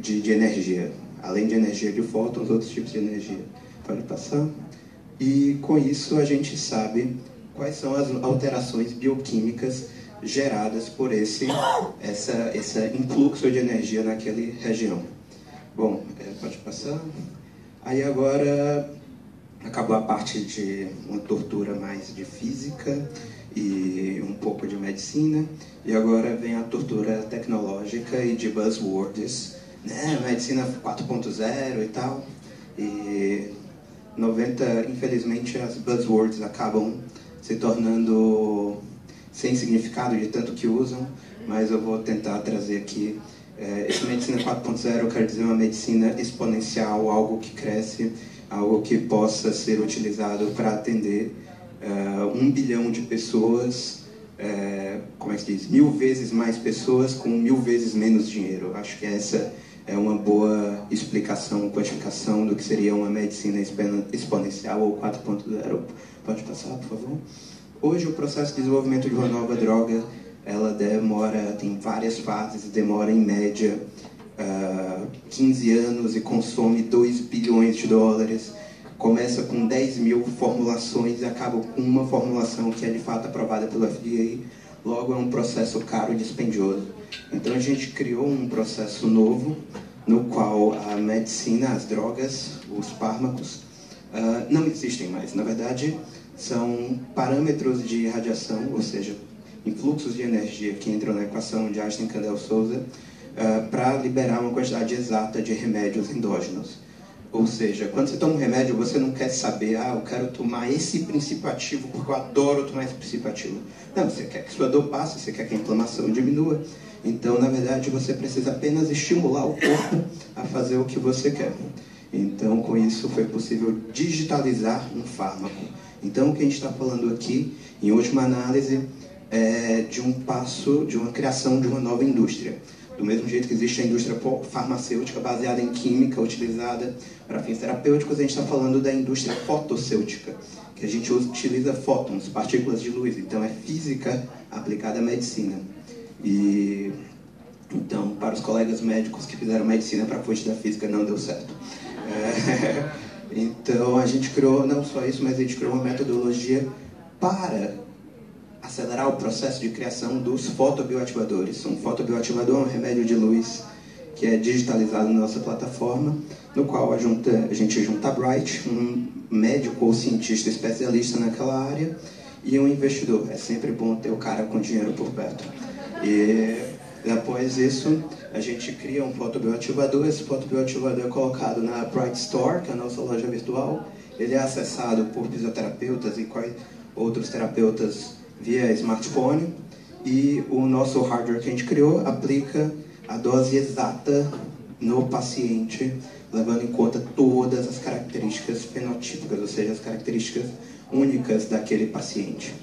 [SPEAKER 4] de energia, além de energia de fótons, outros tipos de energia. Pode passar? E com isso a gente sabe quais são as alterações bioquímicas geradas por esse influxo de energia naquela região. Bom, pode passar. Aí agora acabou a parte de uma tortura mais de física e um pouco de medicina, e agora vem a tortura tecnológica e de buzzwords, né? Medicina 4.0 e tal. E infelizmente as buzzwords acabam se tornando sem significado de tanto que usam, mas eu vou tentar trazer aqui essa medicina 4.0, eu quero dizer uma medicina exponencial, algo que cresce, algo que possa ser utilizado para atender 1 bilhão de pessoas, como é que se diz? 1000 vezes mais pessoas com 1000 vezes menos dinheiro. Acho que essa é uma boa explicação, quantificação do que seria uma medicina exponencial ou 4.0. Pode passar, por favor? Hoje o processo de desenvolvimento de uma nova droga, ela tem várias fases, demora em média 15 anos e consome 2 bilhões de dólares. Começa com 10 mil formulações e acaba com uma formulação que é de fato aprovada pelo FDA. Logo, é um processo caro e dispendioso. Então, a gente criou um processo novo, no qual a medicina, as drogas, os fármacos, não existem mais. Na verdade, são parâmetros de radiação, ou seja, influxos de energia que entram na equação de Einstein-Cadel-Souza para liberar uma quantidade exata de remédios endógenos. Ou seja, quando você toma um remédio, você não quer saber, eu quero tomar esse princípio ativo porque eu adoro tomar esse princípio ativo. Não, você quer que sua dor passe, você quer que a inflamação diminua. Então, na verdade, você precisa apenas estimular o corpo a fazer o que você quer. Então, com isso, foi possível digitalizar um fármaco. Então, o que a gente está falando aqui, em última análise, é de um passo, de uma criação de uma nova indústria. Do mesmo jeito que existe a indústria farmacêutica baseada em química, utilizada para fins terapêuticos, a gente está falando da indústria fotossêutica, que a gente utiliza fótons, partículas de luz. Então, é física aplicada à medicina. E então, para os colegas médicos que fizeram medicina para a fonte da física, não deu certo. Então, a gente criou, não só isso, mas a gente criou uma metodologia para acelerar o processo de criação dos fotobioativadores. Um fotobioativador é um remédio de luz que é digitalizado na nossa plataforma, no qual a gente junta a Bright, um médico ou cientista especialista naquela área, e um investidor. É sempre bom ter o cara com dinheiro por perto. E após isso, a gente cria um fotobioativador. Esse fotobioativador é colocado na Bright Store, que é a nossa loja virtual. Ele é acessado por fisioterapeutas e outros terapeutas via smartphone. E o nosso hardware que a gente criou aplica a dose exata no paciente, levando em conta todas as características fenotípicas, ou seja, as características únicas daquele paciente.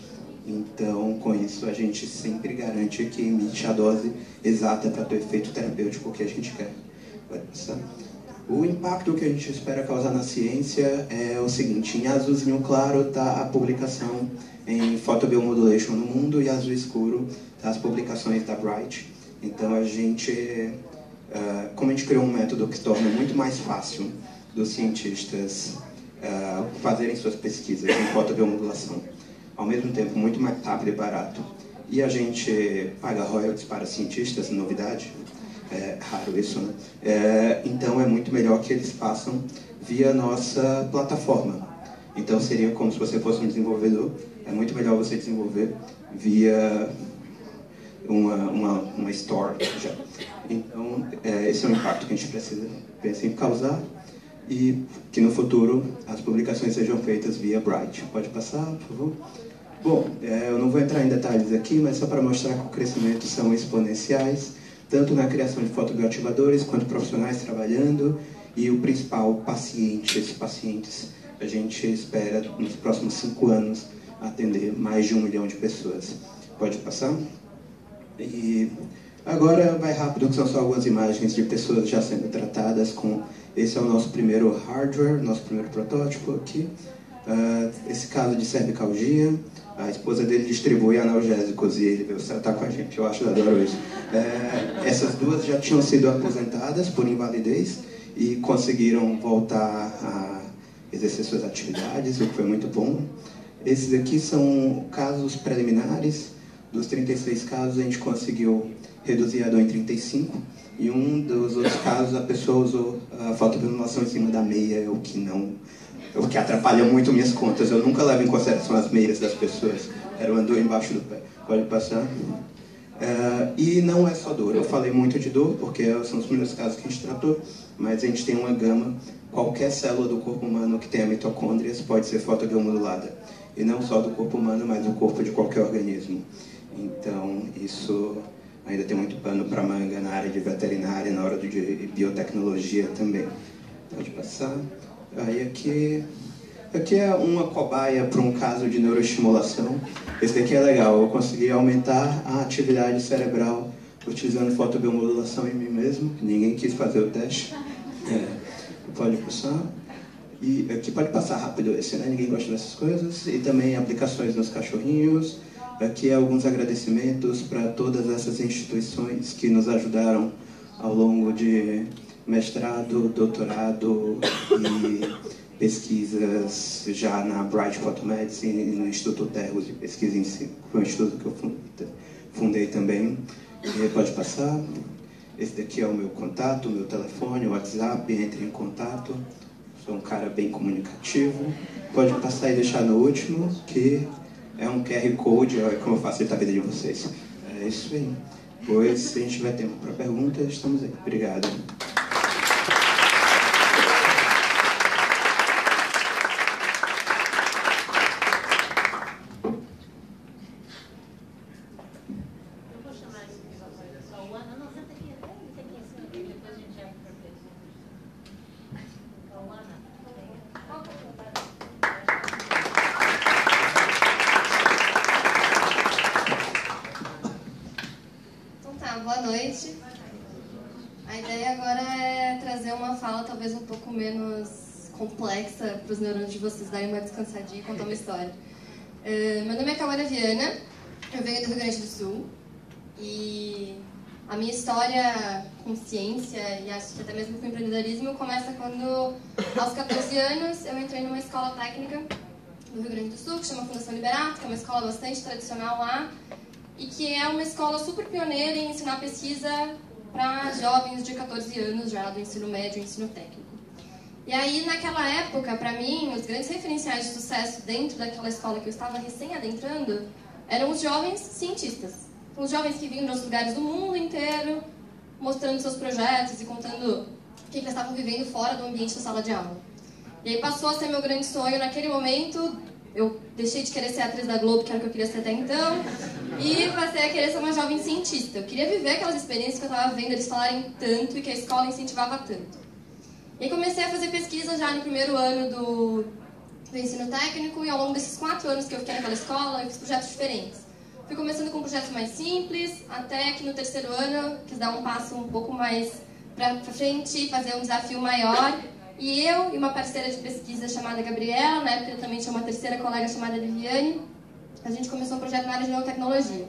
[SPEAKER 4] Então, com isso, a gente sempre garante que emite a dose exata para ter o efeito terapêutico que a gente quer. Pode passar. O impacto que a gente espera causar na ciência é o seguinte: em azulzinho claro está a publicação em Photobiomodulation no mundo, e azul escuro está as publicações da Bright. Então, como a gente criou um método que torna muito mais fácil dos cientistas fazerem suas pesquisas em fotobiomodulação, ao mesmo tempo muito mais rápido e barato, e a gente paga royalties para cientistas, novidade, é raro isso, né? Então é muito melhor que eles façam via nossa plataforma. Então seria como se você fosse um desenvolvedor, é muito melhor você desenvolver via uma store já. Então esse é o impacto que a gente pensa em causar, e que no futuro as publicações sejam feitas via Bright. Pode passar, por favor? Bom, eu não vou entrar em detalhes aqui, mas só para mostrar que o crescimento são exponenciais, tanto na criação de fotobioativadores, quanto profissionais trabalhando, e o principal, pacientes. A gente espera, nos próximos 5 anos, atender mais de 1 milhão de pessoas. Pode passar? E agora vai rápido, que são só algumas imagens de pessoas já sendo tratadas com... Esse é o nosso primeiro hardware, nosso primeiro protótipo aqui. Esse caso de cervicalgia, a esposa dele distribui analgésicos e ele veio se tratar com a gente. Eu acho, adoro isso. Essas duas já tinham sido aposentadas por invalidez e conseguiram voltar a exercer suas atividades, o que foi muito bom. Esses aqui são casos preliminares. Dos 36 casos, a gente conseguiu reduzir a dor em 35. E um dos outros casos, a pessoa usou a fotobiomodulação em cima da meia, o que atrapalha muito minhas contas. Eu nunca levo em consideração as meias das pessoas. Era uma dor embaixo do pé. Pode passar. E não é só dor. Eu falei muito de dor, porque são os primeiros casos que a gente tratou, mas a gente tem uma gama. Qualquer célula do corpo humano que tenha mitocôndrias pode ser fotobiomodulada. E não só do corpo humano, mas do corpo de qualquer organismo. Então, isso ainda tem muito pano para manga na área de veterinária, na hora de biotecnologia também. Pode passar. Aí aqui é uma cobaia para um caso de neuroestimulação. Esse daqui é legal, eu consegui aumentar a atividade cerebral utilizando fotobiomodulação em mim mesmo. Ninguém quis fazer o teste. Pode passar. E aqui pode passar rápido esse, né? Ninguém gosta dessas coisas. E também aplicações nos cachorrinhos. Aqui alguns agradecimentos para todas essas instituições que nos ajudaram ao longo de mestrado, doutorado e pesquisas já na Bright Photomedicine e no Instituto Tergos de Pesquisa em Si, que foi um instituto que eu fundei também. E pode passar. Esse daqui é o meu contato, o meu telefone, o WhatsApp, entre em contato. Sou um cara bem comunicativo. Pode passar e deixar no último, que é um QR Code, é como eu facilito a vida de vocês. É isso aí. Pois, se a gente tiver tempo para perguntas, estamos aí. Obrigado.
[SPEAKER 5] Boa noite. A ideia agora é trazer uma fala talvez um pouco menos complexa para os neurônios de vocês darem uma descansadinha e contar uma história. Meu nome é Cauana Viana, eu venho do Rio Grande do Sul e a minha história com ciência e acho que até mesmo com empreendedorismo começa quando, aos 14 anos, eu entrei numa escola técnica do Rio Grande do Sul, que chama Fundação Liberato, que é uma escola bastante tradicional lá, e que é uma escola super pioneira em ensinar pesquisa para jovens de 14 anos, já do ensino médio e ensino técnico. E aí, naquela época, para mim, os grandes referenciais de sucesso dentro daquela escola que eu estava recém-adentrando eram os jovens cientistas. Os jovens que vinham dos lugares do mundo inteiro, mostrando seus projetos e contando o que eles estavam vivendo fora do ambiente da sala de aula. E aí passou a ser meu grande sonho naquele momento. Eu deixei de querer ser atriz da Globo, que era o que eu queria ser até então, e passei a querer ser uma jovem cientista. Eu queria viver aquelas experiências que eu estava vendo eles falarem tanto e que a escola incentivava tanto. E aí comecei a fazer pesquisa já no primeiro ano do ensino técnico, e ao longo desses 4 anos que eu fiquei naquela escola, eu fiz projetos diferentes. Fui começando com projetos mais simples, até que no terceiro ano eu quis dar um passo um pouco mais para frente, fazer um desafio maior. E eu e uma parceira de pesquisa chamada Gabriela, na época eu também tinha uma terceira colega chamada Viviane, a gente começou um projeto na área de nanotecnologia.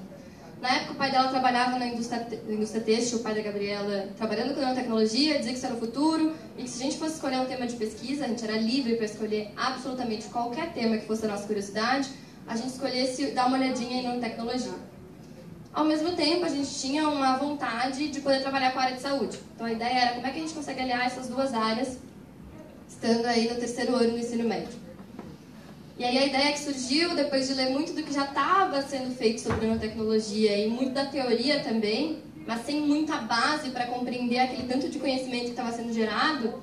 [SPEAKER 5] Na época o pai dela trabalhava na indústria têxtil, o pai da Gabriela trabalhando com nanotecnologia, dizia que isso era o futuro, e que se a gente fosse escolher um tema de pesquisa, a gente era livre para escolher absolutamente qualquer tema que fosse da nossa curiosidade, a gente escolhesse dar uma olhadinha em nanotecnologia. Ao mesmo tempo, a gente tinha uma vontade de poder trabalhar com a área de saúde. Então a ideia era como é que a gente consegue aliar essas duas áreas estando aí no terceiro ano do ensino médio. E aí a ideia que surgiu, depois de ler muito do que já estava sendo feito sobre nanotecnologia e muito da teoria também, mas sem muita base para compreender aquele tanto de conhecimento que estava sendo gerado,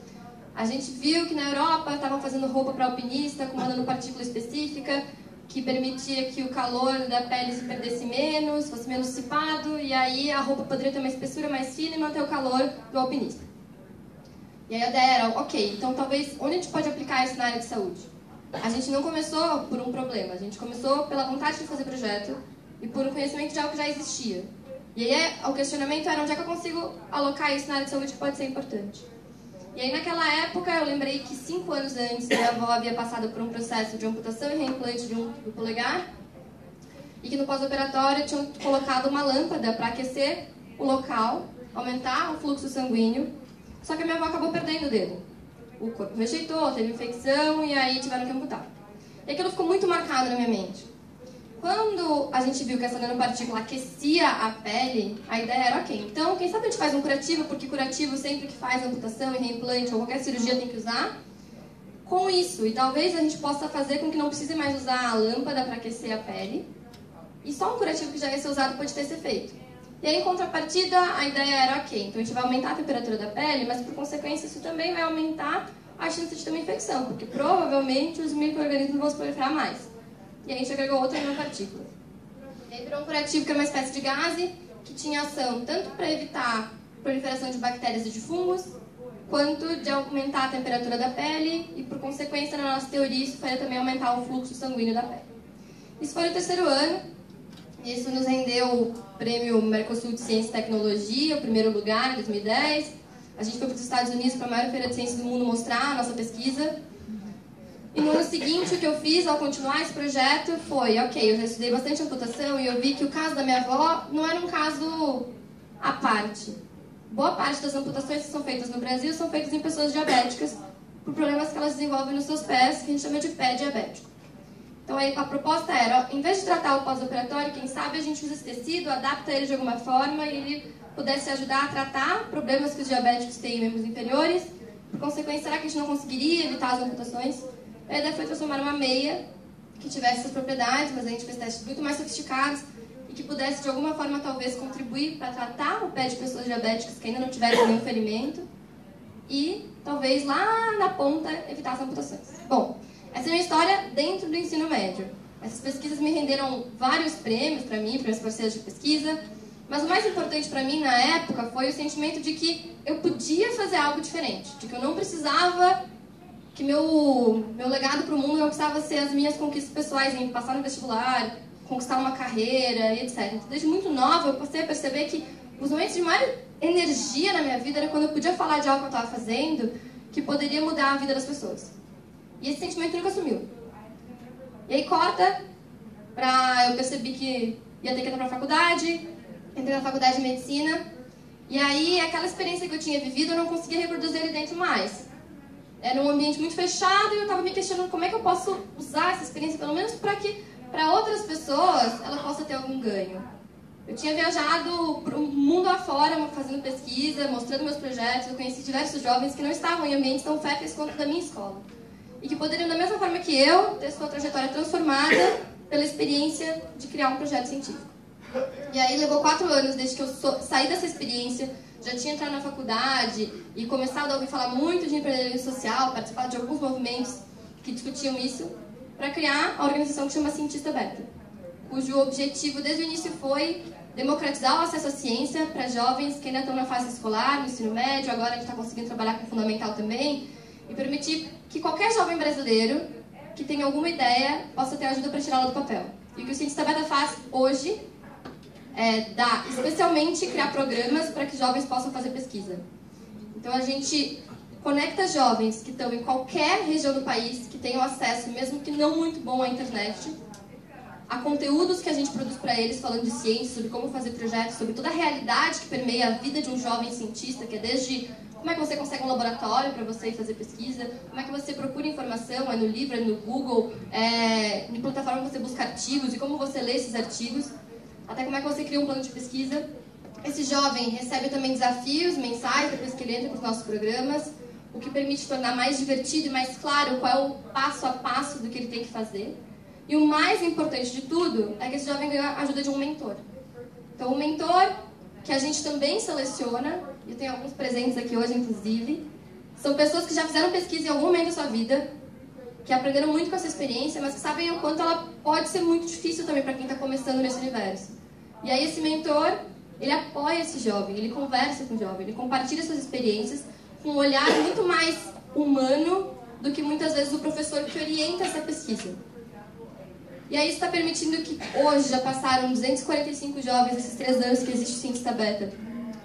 [SPEAKER 5] a gente viu que na Europa estavam fazendo roupa para alpinista com uma nanopartícula específica que permitia que o calor da pele se perdesse menos, fosse menos dissipado, e aí a roupa poderia ter uma espessura mais fina e manter o calor do alpinista. E aí a ideia era, ok, então talvez, onde a gente pode aplicar isso na área de saúde? A gente não começou por um problema, a gente começou pela vontade de fazer projeto e por um conhecimento de algo que já existia. E aí o questionamento era, onde é que eu consigo alocar isso na área de saúde que pode ser importante? E aí naquela época eu lembrei que 5 anos antes minha avó havia passado por um processo de amputação e reimplante do polegar e que no pós-operatório tinham colocado uma lâmpada para aquecer o local, aumentar o fluxo sanguíneo. Só que a minha avó acabou perdendo o dedo. O corpo rejeitou, teve infecção e aí tiveram que amputar. E aquilo ficou muito marcado na minha mente. Quando a gente viu que essa nanopartícula aquecia a pele, a ideia era, ok, então quem sabe a gente faz um curativo, porque curativo sempre que faz amputação e reimplante ou qualquer cirurgia tem que usar, com isso. E talvez a gente possa fazer com que não precise mais usar a lâmpada para aquecer a pele. E só um curativo que já ia ser usado pode ter esse efeito. E aí, em contrapartida, a ideia era, ok, então a gente vai aumentar a temperatura da pele, mas por consequência isso também vai aumentar a chance de ter uma infecção, porque provavelmente os micro-organismos vão se proliferar mais. E aí a gente agregou outra nanopartícula. E aí virou um curativo que é uma espécie de gase que tinha ação tanto para evitar a proliferação de bactérias e de fungos, quanto de aumentar a temperatura da pele e, por consequência, na nossa teoria, isso faria também aumentar o fluxo sanguíneo da pele. Isso foi no terceiro ano. Isso nos rendeu o prêmio Mercosul de Ciência e Tecnologia, o primeiro lugar, em 2010. A gente foi para os Estados Unidos para a maior feira de ciência do mundo mostrar a nossa pesquisa. E no ano seguinte, o que eu fiz ao continuar esse projeto foi, ok, eu já estudei bastante amputação e eu vi que o caso da minha avó não era um caso à parte boa parte das amputações que são feitas no Brasil são feitas em pessoas diabéticas, por problemas que elas desenvolvem nos seus pés, que a gente chama de pé diabético. Então aí a proposta era, em vez de tratar o pós-operatório, quem sabe a gente usa esse tecido, adapta ele de alguma forma e ele pudesse ajudar a tratar problemas que os diabéticos têm em membros inferiores. Por consequência, será que a gente não conseguiria evitar as amputações? A ideia foi transformar uma meia que tivesse essas propriedades, mas a gente fez testes muito mais sofisticados e que pudesse de alguma forma talvez contribuir para tratar o pé de pessoas diabéticas que ainda não tiveram nenhum ferimento e talvez lá na ponta evitar as amputações. Bom, essa é a minha história dentro do ensino médio. Essas pesquisas me renderam vários prêmios para mim, para meus parceiros de pesquisa, mas o mais importante para mim na época foi o sentimento de que eu podia fazer algo diferente, de que eu não precisava, que meu legado para o mundo não precisava ser as minhas conquistas pessoais, em passar no vestibular, conquistar uma carreira e etc. Então, desde muito nova eu passei a perceber que os momentos de maior energia na minha vida era quando eu podia falar de algo que eu estava fazendo que poderia mudar a vida das pessoas. E esse sentimento nunca sumiu. E aí corta pra eu percebi que ia ter que entrar pra faculdade, entrei na faculdade de medicina, e aí aquela experiência que eu tinha vivido eu não conseguia reproduzir ali dentro mais. Era um ambiente muito fechado e eu estava me questionando como é que eu posso usar essa experiência, pelo menos para que para outras pessoas ela possa ter algum ganho. Eu tinha viajado para o mundo afora fazendo pesquisa, mostrando meus projetos, eu conheci diversos jovens que não estavam em ambientes tão férteis quanto da minha escola. E que poderiam, da mesma forma que eu, ter sua trajetória transformada pela experiência de criar um projeto científico. E aí levou 4 anos desde que eu saí dessa experiência, já tinha entrado na faculdade e começado a ouvir falar muito de empreendedorismo social, participar de alguns movimentos que discutiam isso, para criar a organização que chama Cientista Beta, cujo objetivo desde o início foi democratizar o acesso à ciência para jovens que ainda estão na fase escolar, no ensino médio, agora a gente está conseguindo trabalhar com o fundamental também, e permitir que qualquer jovem brasileiro que tenha alguma ideia possa ter ajuda para tirá-la do papel. E o que o Cientista Beta faz hoje é especialmente criar programas para que jovens possam fazer pesquisa. Então a gente conecta jovens que estão em qualquer região do país, que tenham acesso, mesmo que não muito bom, à internet, a conteúdos que a gente produz para eles, falando de ciência, sobre como fazer projetos, sobre toda a realidade que permeia a vida de um jovem cientista, que é desde como é que você consegue um laboratório para você ir fazer pesquisa, como é que você procura informação, é no livro, é no Google, em plataforma você busca artigos e como você lê esses artigos, até como é que você cria um plano de pesquisa. Esse jovem recebe também desafios mensais depois que ele entra para os nossos programas, o que permite tornar mais divertido e mais claro qual é o passo a passo do que ele tem que fazer. E o mais importante de tudo é que esse jovem ganha a ajuda de um mentor. Então, o mentor, que a gente também seleciona, e eu tenho alguns presentes aqui hoje, inclusive, são pessoas que já fizeram pesquisa em algum momento da sua vida, que aprenderam muito com essa experiência, mas que sabem o quanto ela pode ser muito difícil também para quem está começando nesse universo. E aí esse mentor, ele apoia esse jovem, ele conversa com o jovem, ele compartilha suas experiências com um olhar muito mais humano do que muitas vezes o professor que orienta essa pesquisa. E aí isso está permitindo que hoje já passaram 245 jovens nesses 3 anos que existe o Cientista Beta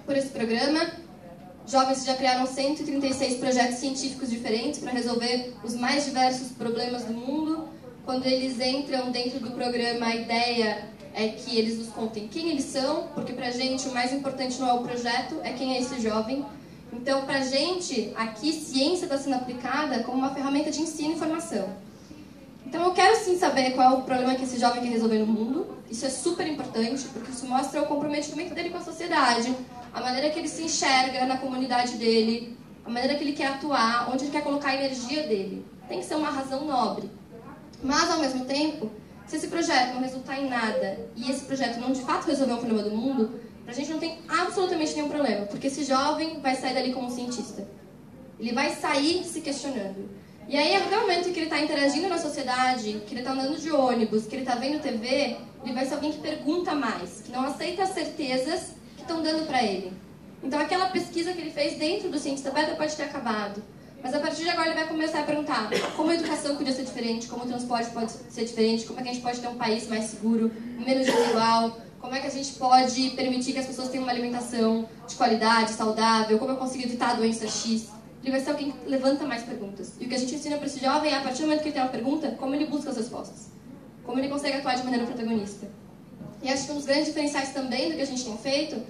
[SPEAKER 5] por esse programa. Jovens que já criaram 136 projetos científicos diferentes para resolver os mais diversos problemas do mundo. Quando eles entram dentro do programa, a ideia é que eles nos contem quem eles são, porque para a gente o mais importante não é o projeto, é quem é esse jovem. Então, para a gente, aqui, ciência está sendo aplicada como uma ferramenta de ensino e formação. Então, eu quero sim saber qual é o problema que esse jovem quer resolver no mundo. Isso é super importante, porque isso mostra o comprometimento dele com a sociedade, a maneira que ele se enxerga na comunidade dele, a maneira que ele quer atuar, onde ele quer colocar a energia dele. Tem que ser uma razão nobre. Mas, ao mesmo tempo, se esse projeto não resultar em nada e esse projeto não de fato resolver um problema do mundo, pra gente não tem absolutamente nenhum problema, porque esse jovem vai sair dali como um cientista. Ele vai sair se questionando. E aí, a qualquer momento que ele está interagindo na sociedade, que ele está andando de ônibus, que ele está vendo TV, ele vai ser alguém que pergunta mais, que não aceita as certezas que estão dando para ele. Então, aquela pesquisa que ele fez dentro do Cientista Beta pode ter acabado. Mas, a partir de agora, ele vai começar a perguntar como a educação podia ser diferente, como o transporte pode ser diferente, como é que a gente pode ter um país mais seguro, menos desigual, como é que a gente pode permitir que as pessoas tenham uma alimentação de qualidade, saudável, como eu consigo evitar a doença X. Ele vai ser alguém que levanta mais perguntas. E o que a gente ensina para esse jovem é, a partir do momento que ele tem uma pergunta, como ele busca as respostas. Como ele consegue atuar de maneira protagonista. E acho que um dos grandes diferenciais também do que a gente tem feito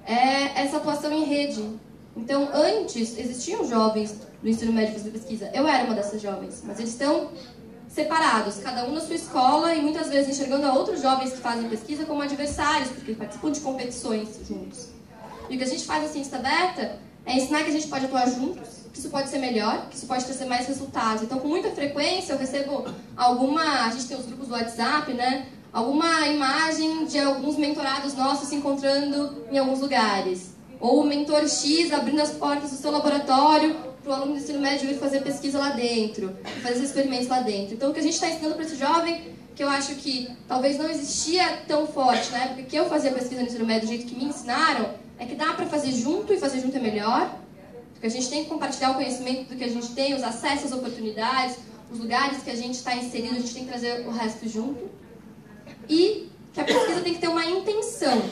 [SPEAKER 5] é essa atuação em rede. Então, antes, existiam jovens do ensino médio fazendo pesquisa. Eu era uma dessas jovens, mas eles estão separados, cada um na sua escola e muitas vezes enxergando outros jovens que fazem pesquisa como adversários, porque participam de competições juntos. E o que a gente faz na Ciência Aberta é ensinar que a gente pode atuar juntos, que isso pode ser melhor, que isso pode trazer mais resultados. Então, com muita frequência, eu recebo a gente tem os grupos do WhatsApp, né? Alguma imagem de alguns mentorados nossos se encontrando em alguns lugares. Ou o mentor X abrindo as portas do seu laboratório para o aluno do ensino médio ir fazer pesquisa lá dentro, fazer experimentos lá dentro. Então, o que a gente está ensinando para esse jovem, que eu acho que talvez não existia tão forte na época que eu fazia pesquisa no ensino médio do jeito que me ensinaram, é que dá para fazer junto e fazer junto é melhor. Porque a gente tem que compartilhar o conhecimento do que a gente tem, os acessos, as oportunidades, os lugares que a gente está inserido, a gente tem que trazer o resto junto. E que a pesquisa tem que ter uma intenção.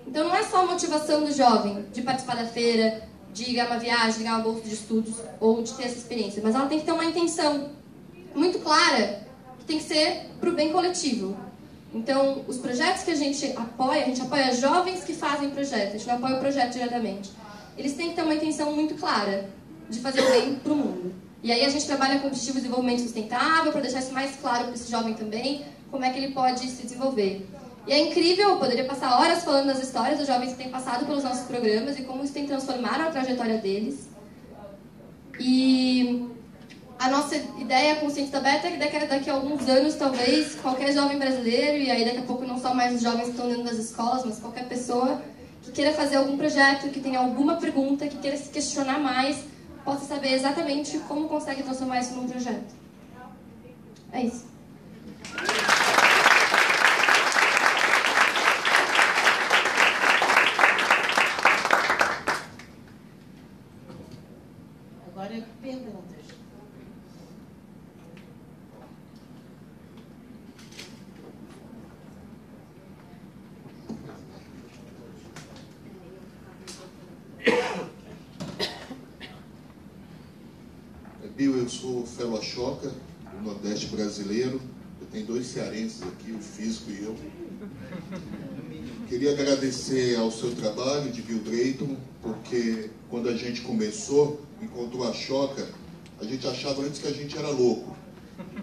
[SPEAKER 5] Então não é só a motivação do jovem de participar da feira, de ganhar uma viagem, de ganhar uma bolsa de estudos ou de ter essa experiência, mas ela tem que ter uma intenção muito clara, que tem que ser para o bem coletivo. Então, os projetos que a gente apoia jovens que fazem projetos, a gente não apoia o projeto diretamente. Eles têm que ter uma intenção muito clara de fazer o bem para o mundo. E aí a gente trabalha com o Objetivo de Desenvolvimento Sustentável para deixar isso mais claro para esse jovem também, como é que ele pode se desenvolver. E é incrível, eu poderia passar horas falando das histórias dos jovens que têm passado pelos nossos programas e como isso tem transformado a trajetória deles. E a nossa ideia com o Ciência Aberta é que daqui a alguns anos, talvez, qualquer jovem brasileiro, e aí daqui a pouco não só mais os jovens que estão dentro das escolas, mas qualquer pessoa que queira fazer algum projeto, que tenha alguma pergunta, que queira se questionar mais, possa saber exatamente como consegue transformar isso num projeto. É isso.
[SPEAKER 2] Agora é perguntas.
[SPEAKER 6] Bill, eu sou fellow Ashoka, do Nordeste brasileiro. Eu tenho 2 cearenses aqui, o Físico e eu. Queria agradecer ao seu trabalho, de Bill Drayton, porque quando a gente começou, encontrou a Ashoka, a gente achava antes que a gente era louco.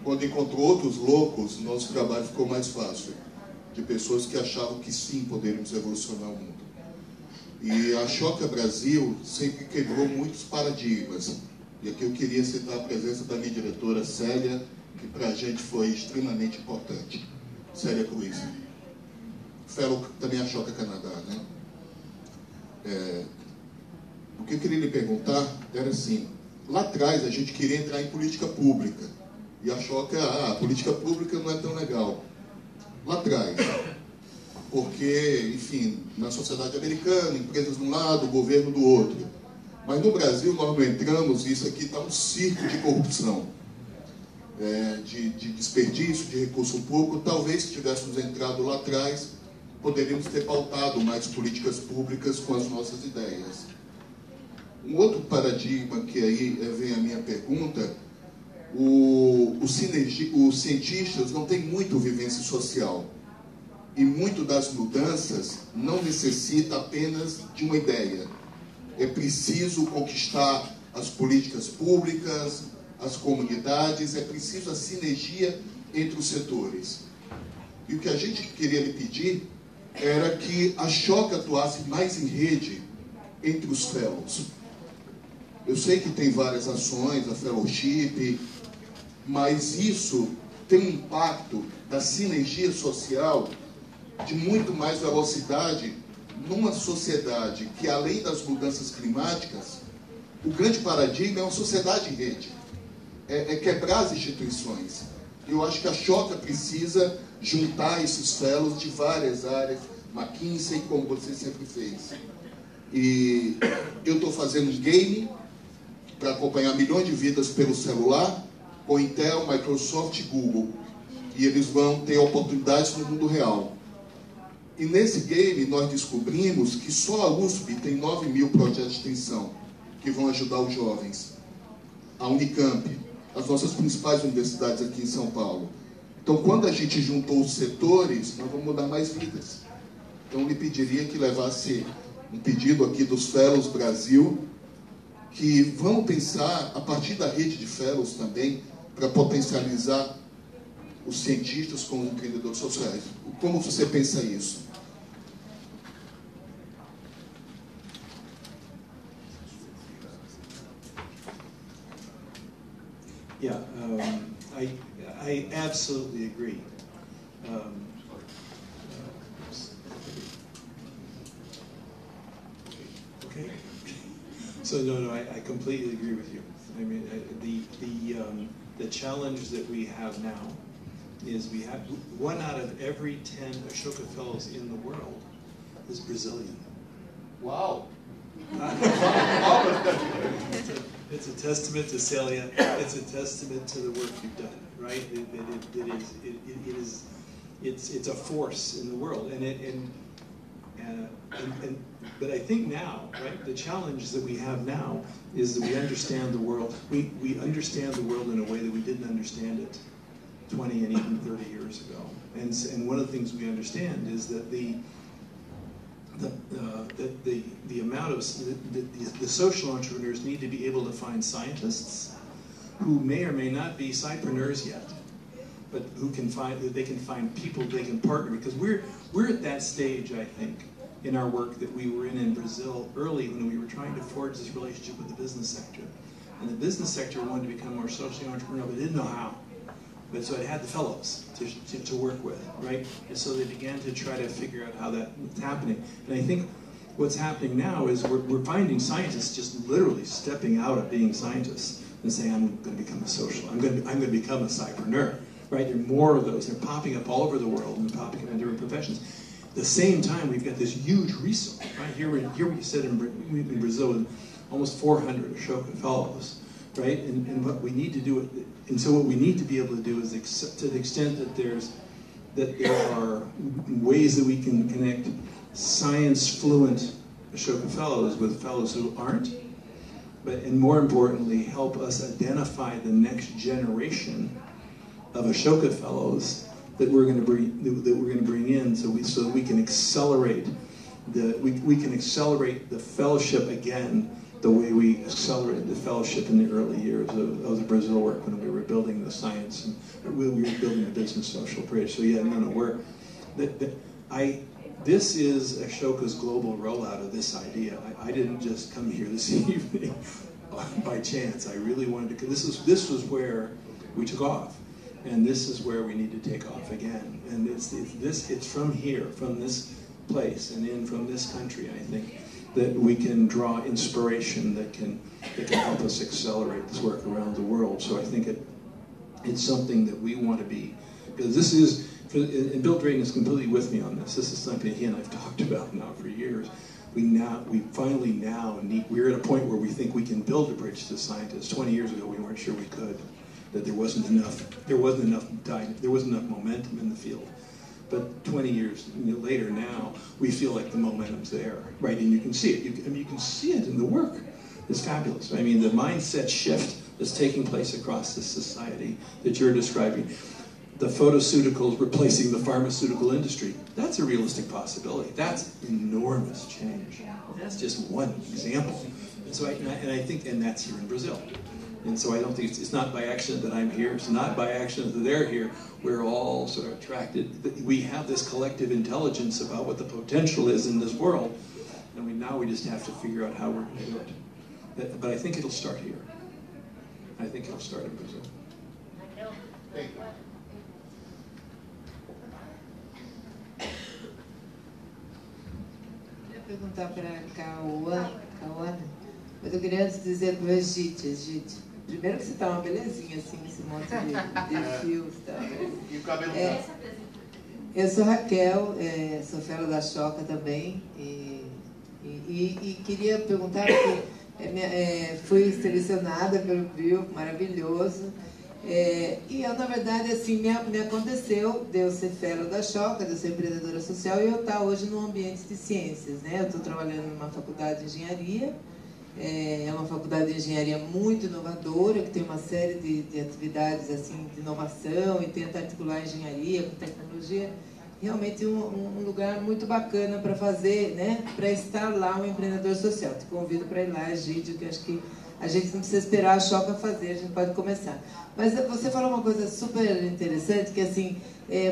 [SPEAKER 6] Quando encontrou outros loucos, nosso trabalho ficou mais fácil, de pessoas que achavam que sim, poderíamos evolucionar o mundo. E a Ashoka Brasil sempre quebrou muitos paradigmas. E aqui eu queria citar a presença da minha diretora, Célia, que para a gente foi extremamente importante. Célia Cruz. Fellow também Ashoka Canadá, né? O que eu queria lhe perguntar era assim, lá atrás a gente queria entrar em política pública. E achou que a política pública não é tão legal. Lá atrás. Porque, enfim, na sociedade americana, empresas de um lado, governo do outro. Mas no Brasil nós não entramos e isso aqui está um circo de corrupção, de desperdício de recurso público. Talvez se tivéssemos entrado lá atrás, poderíamos ter pautado mais políticas públicas com as nossas ideias. Um outro paradigma que aí vem a minha pergunta, os cientistas não têm muito vivência social. E muito das mudanças não necessita apenas de uma ideia. É preciso conquistar as políticas públicas, as comunidades, é preciso a sinergia entre os setores. E o que a gente queria lhe pedir era que a Ashoka atuasse mais em rede entre os fellows. Eu sei que tem várias ações, a fellowship, mas isso tem um impacto da sinergia social de muito mais velocidade numa sociedade que, além das mudanças climáticas, o grande paradigma é uma sociedade em rede. É quebrar as instituições. Eu acho que a Ashoka precisa juntar esses fellows de várias áreas, McKinsey, como você sempre fez. E eu estou fazendo um game para acompanhar milhões de vidas pelo celular, com Intel, Microsoft e Google. E eles vão ter oportunidades no mundo real. E nesse game nós descobrimos que só a USP tem 9.000 projetos de extensão que vão ajudar os jovens. A Unicamp, as nossas principais universidades aqui em São Paulo. Então, quando a gente juntou os setores, nós vamos mudar mais vidas. Então, eu lhe pediria que levasse um pedido aqui dos Fellows Brasil, que vão pensar a partir da rede de Fellows também, para potencializar os cientistas como empreendedores sociais. Como você pensa isso?
[SPEAKER 7] Yeah, I absolutely agree. Okay. So no, I completely agree with you. I mean, the challenge that we have now is we have 1 out of every 10 Ashoka Fellows in the world is Brazilian.
[SPEAKER 6] Wow!
[SPEAKER 7] It's a testament to Celia. It's a testament to the work you've done, right? It's a force in the world, but I think now, right? The challenge that we have now is that we understand the world. We understand the world in a way that we didn't understand it 20 and even 30 years ago. And one of the things we understand is that the amount of the social entrepreneurs need to be able to find scientists who may or may not be sidepreneurs yet, but who can find that they can find people they can partner, because we're at that stage, I think, in our work that we were in Brazil early, when we were trying to forge this relationship with the business sector, and the business sector wanted to become more socially entrepreneurial, but didn't know how. But so it had the fellows to work with, right? And so they began to try to figure out how that was happening. And I think what's happening now is we're finding scientists just literally stepping out of being scientists and saying, I'm going to become a social, I'm going to become a sidepreneur, right? There are more of those. They're popping up all over the world and popping up in different professions. At the same time, we've got this huge resource, right? Here we sit in Brazil with almost 400 Ashoka Fellows, right? And what we need to do, and so what we need to be able to do is, to the extent that there are ways that we can connect science-fluent Ashoka Fellows with fellows who aren't, and more importantly, help us identify the next generation of Ashoka Fellows that we're going to bring in, so we can accelerate the fellowship again, the way we accelerated the fellowship in the early years of the Brazil work, when we were building the science and we were building the business social bridge. So yeah, this is Ashoka's global rollout of this idea. I didn't just come here this evening by chance. I really wanted to. This was where we took off, and this is where we need to take off again. And it's from here, from this place, and in from this country, I think, that we can draw inspiration that can help us accelerate this work around the world. So I think it's something that we want to be, because this is, and Bill Drayton is completely with me on this. This is something he and I've talked about now for years. We finally now need, we're at a point where we think we can build a bridge to scientists. 20 years ago, we weren't sure we could, that there wasn't enough momentum in the field. But 20 years later now, we feel like the momentum's there, right? And you can see it. You can see it in the work. It's fabulous. I mean, the mindset shift that's taking place across this society that you're describing, the pharmaceuticals replacing the pharmaceutical industry, that's a realistic possibility. That's enormous change. That's just one example. And so I think that's here in Brazil. And so I don't think it's not by accident that I'm here. It's not by accident that they're here. We're all sort of attracted. We have this collective intelligence about what the potential is in this world. And now we just have to figure out how we're going to do it. But I think it'll start here. I think it'll start in Brazil.
[SPEAKER 6] Thank you.
[SPEAKER 8] Eu ia perguntar para a Cauana, mas eu queria antes dizer para o Egídio, primeiro que você está uma belezinha, assim, esse monte de fios e tal.
[SPEAKER 6] E o cabelo
[SPEAKER 8] Eu sou Raquel, sou fellow da Ashoka também, e queria perguntar, porque fui selecionada pelo Bill, maravilhoso, e eu, na verdade, assim, me aconteceu de eu ser fellow da Ashoka, de eu ser empreendedora social, e eu estar hoje no ambiente de ciências, né? Eu estou trabalhando numa faculdade de engenharia. É uma faculdade de engenharia muito inovadora, que tem uma série de atividades assim, de inovação e tenta articular a engenharia com tecnologia. realmente um lugar muito bacana para fazer, né? Para estar lá um empreendedor social. Te convido para ir lá, Egídio, que acho que a gente não precisa esperar a Choca fazer, a gente pode começar. Mas você falou uma coisa super interessante, que assim,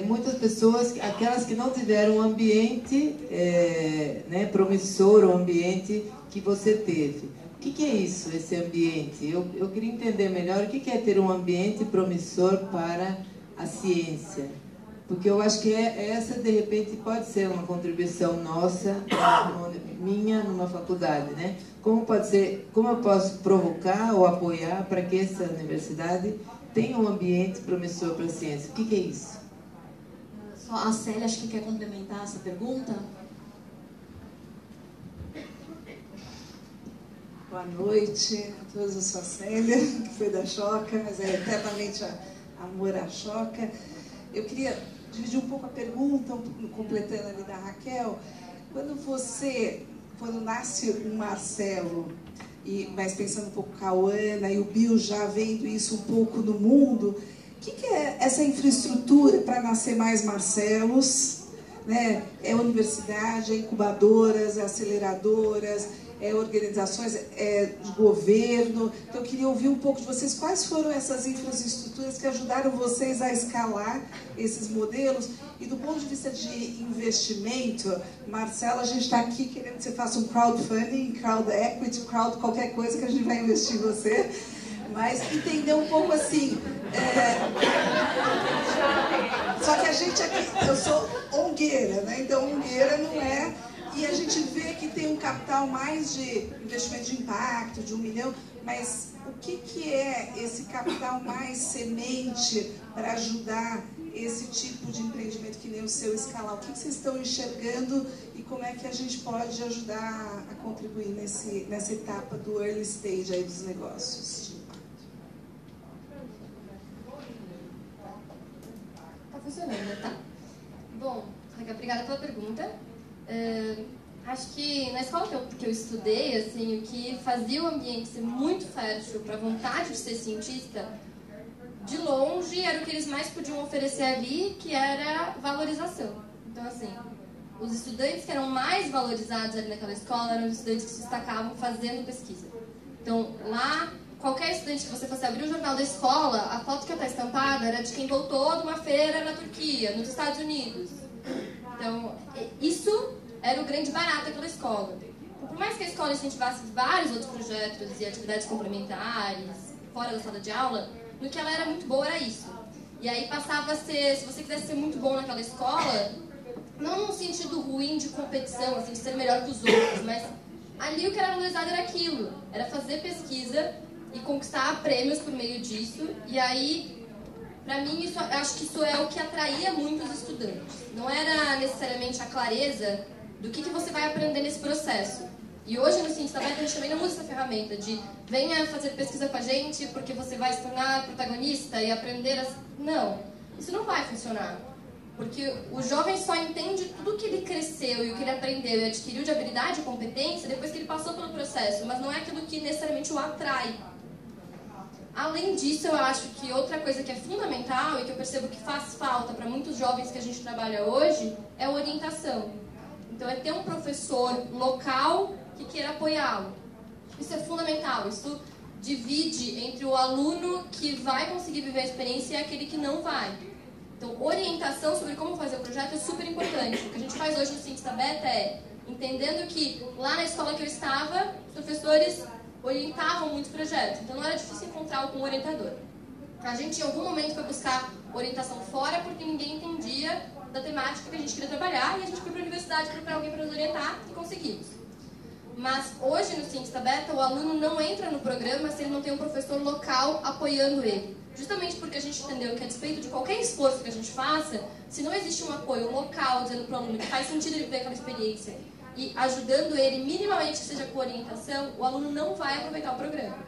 [SPEAKER 8] muitas pessoas, aquelas que não tiveram um ambiente né, promissor, o ambiente que você teve. O que é isso, esse ambiente? Eu queria entender melhor o que é ter um ambiente promissor para a ciência. Porque eu acho que essa, de repente, pode ser uma contribuição nossa, minha, numa faculdade, né? Como eu posso provocar ou apoiar para que essa universidade tenha um ambiente promissor para a ciência? O que é isso?
[SPEAKER 1] Só a Célia, acho que quer complementar essa pergunta.
[SPEAKER 9] Boa noite a todos. Eu sou a Célia, que foi da Choca, mas é eternamente amor à Choca. Eu queria dividir um pouco a pergunta, completando ali da Raquel. Quando nasce o Marcelo, mas pensando um pouco com a Ana e o Bill já vendo isso um pouco no mundo, o que é essa infraestrutura para nascer mais Marcelos? Né? É universidade, é incubadoras, é aceleradoras, é organizações de governo. Então, eu queria ouvir um pouco de vocês. Quais foram essas infraestruturas que ajudaram vocês a escalar esses modelos? E do ponto de vista de investimento, Marcelo, a gente está aqui querendo que você faça um crowdfunding, crowd equity, crowd qualquer coisa que a gente vai investir em você. Mas entender um pouco assim... Só que a gente aqui... Eu sou ongueira, né? Então, ongueira não é... E a gente vê que tem um capital mais de investimento de impacto, de 1 milhão, mas o que é esse capital mais semente para ajudar esse tipo de empreendimento que nem o seu escalar? O que vocês estão enxergando e como é que a gente pode ajudar a contribuir nessa etapa do early stage aí dos negócios?
[SPEAKER 5] Tá funcionando, tá? Bom, Raquel, obrigada pela pergunta. Acho que na escola que eu estudei, assim, o que fazia o ambiente ser muito fértil para a vontade de ser cientista, de longe, era o que eles mais podiam oferecer ali, que era valorização. Então, assim, os estudantes que eram mais valorizados ali naquela escola eram os estudantes que se destacavam fazendo pesquisa. Então, lá, qualquer estudante que você fosse abrir o jornal da escola, a foto que ia estar estampada era de quem voltou de uma feira na Turquia, nos Estados Unidos. Então, isso era o grande barato daquela escola. Então, por mais que a escola incentivasse vários outros projetos e atividades complementares, fora da sala de aula, no que ela era muito boa era isso. E aí passava a ser, se você quisesse ser muito bom naquela escola, não num sentido ruim de competição, assim, de ser melhor que os outros, mas ali o que era valorizado era aquilo, era fazer pesquisa e conquistar prêmios por meio disso. E aí... Para mim, acho que isso é o que atraía muito os estudantes. Não era necessariamente a clareza do que você vai aprender nesse processo. E hoje no Ciência Aberta a gente também não usa essa ferramenta de venha fazer pesquisa com a gente porque você vai se tornar protagonista e aprender a... Não, isso não vai funcionar. Porque o jovem só entende tudo que ele cresceu e o que ele aprendeu e adquiriu de habilidade e competência depois que ele passou pelo processo, mas não é aquilo que necessariamente o atrai. Além disso, eu acho que outra coisa que é fundamental e que eu percebo que faz falta para muitos jovens que a gente trabalha hoje é a orientação. Então, é ter um professor local que queira apoiá-lo. Isso é fundamental. Isso divide entre o aluno que vai conseguir viver a experiência e aquele que não vai. Então, orientação sobre como fazer o projeto é super importante. O que a gente faz hoje no Ciência Beta é, entendendo que lá na escola que eu estava, os professores orientavam muitos projetos, então não era difícil encontrar algum orientador. A gente, em algum momento, foi buscar orientação fora porque ninguém entendia da temática que a gente queria trabalhar e a gente foi para a universidade procurar alguém para nos orientar e conseguimos. Mas hoje, no Ciência Aberta, o aluno não entra no programa se ele não tem um professor local apoiando ele. Justamente porque a gente entendeu que, a despeito de qualquer esforço que a gente faça, se não existe um apoio local dizendo para o aluno que faz sentido ele viver aquela experiência e ajudando ele minimamente, que seja com orientação, o aluno não vai aproveitar o programa.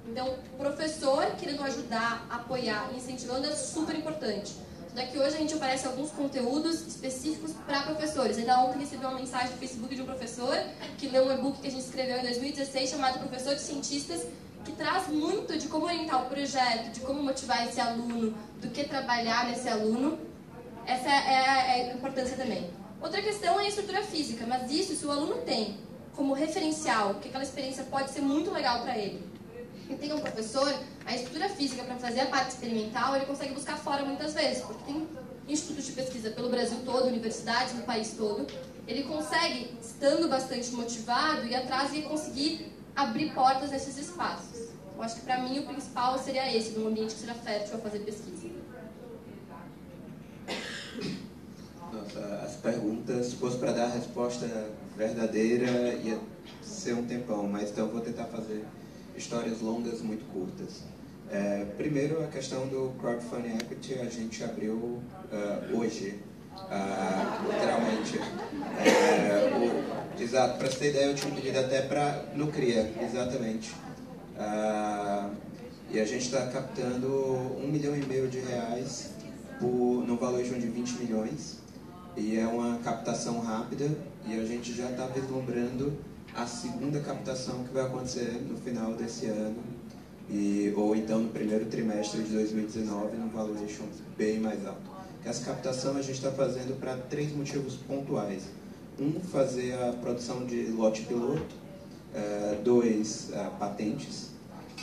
[SPEAKER 5] Então, o professor querendo ajudar, apoiar, incentivando é super importante. Daqui hoje a gente oferece alguns conteúdos específicos para professores. Ainda ontem recebi uma mensagem no Facebook de um professor que leu um e-book que a gente escreveu em 2016 chamado Professor de Cientistas, que traz muito de como orientar o projeto, de como motivar esse aluno, do que trabalhar nesse aluno. Essa é a importância também. Outra questão é a estrutura física, mas isso, se o aluno tem como referencial, que aquela experiência pode ser muito legal para ele, e tem um professor, a estrutura física para fazer a parte experimental, ele consegue buscar fora muitas vezes, porque tem institutos de pesquisa pelo Brasil todo, universidades no país todo, ele consegue, estando bastante motivado, ir atrás e conseguir abrir portas nesses espaços. Eu acho que para mim o principal seria esse, num ambiente que seja fértil a fazer pesquisa.
[SPEAKER 4] Nossa, as perguntas, se fosse para dar a resposta verdadeira, ia ser um tempão, mas então eu vou tentar fazer histórias longas muito curtas. Primeiro, a questão do Crowdfunding Equity, a gente abriu hoje, literalmente. Exato, para você ter ideia, eu tinha um pedido até no CRIA, exatamente. E a gente está captando R$1,5 milhão de reais no valuation de 20 milhões. E é uma captação rápida e a gente já está vislumbrando a segunda captação que vai acontecer no final desse ano ou então no primeiro trimestre de 2019, num valuation bem mais alto. Essa captação a gente está fazendo para 3 motivos pontuais. 1, fazer a produção de lote piloto. 2, patentes.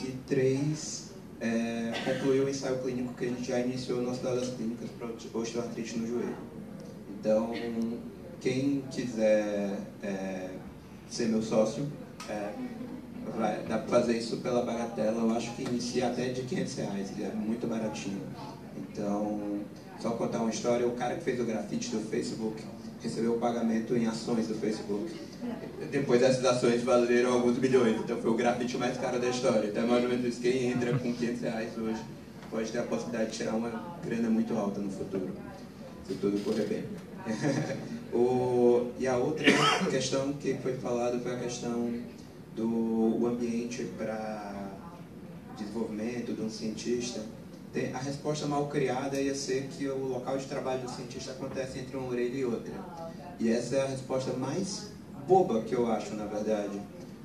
[SPEAKER 4] E 3, concluir o ensaio clínico que a gente já iniciou no Hospital das Clínicas para osteoartrite no joelho. Então, quem quiser ser meu sócio, dá para fazer isso pela bagatela. Eu acho que inicia até de R$500, é muito baratinho. Então, só contar uma história, o cara que fez o grafite do Facebook recebeu o pagamento em ações do Facebook. Depois essas ações valeram alguns milhões, então foi o grafite mais caro da história. Então é mais ou menos isso, quem entra com R$500 hoje pode ter a possibilidade de tirar uma grana muito alta no futuro, se tudo correr bem. E a outra questão que foi falada foi a questão do ambiente para desenvolvimento de um cientista. A resposta mal criada ia ser que o local de trabalho do cientista acontece entre uma orelha e outra. E essa é a resposta mais boba que eu acho, na verdade.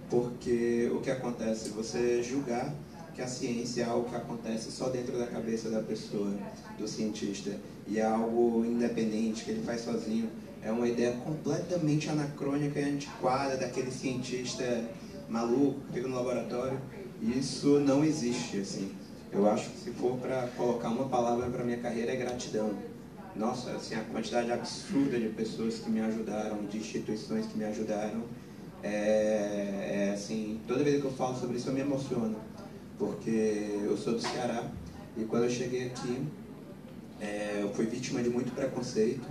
[SPEAKER 4] Porque o que acontece? Você julgar que a ciência é algo que acontece só dentro da cabeça da pessoa, do cientista, e é algo independente, que ele faz sozinho, é uma ideia completamente anacrônica e antiquada daquele cientista maluco que fica no laboratório. E isso não existe, assim. Eu acho que se for para colocar uma palavra para minha carreira é gratidão. Nossa, assim, a quantidade absurda de pessoas que me ajudaram, de instituições que me ajudaram, assim, toda vez que eu falo sobre isso eu me emociono, porque eu sou do Ceará e quando eu cheguei aqui eu fui vítima de muito preconceito,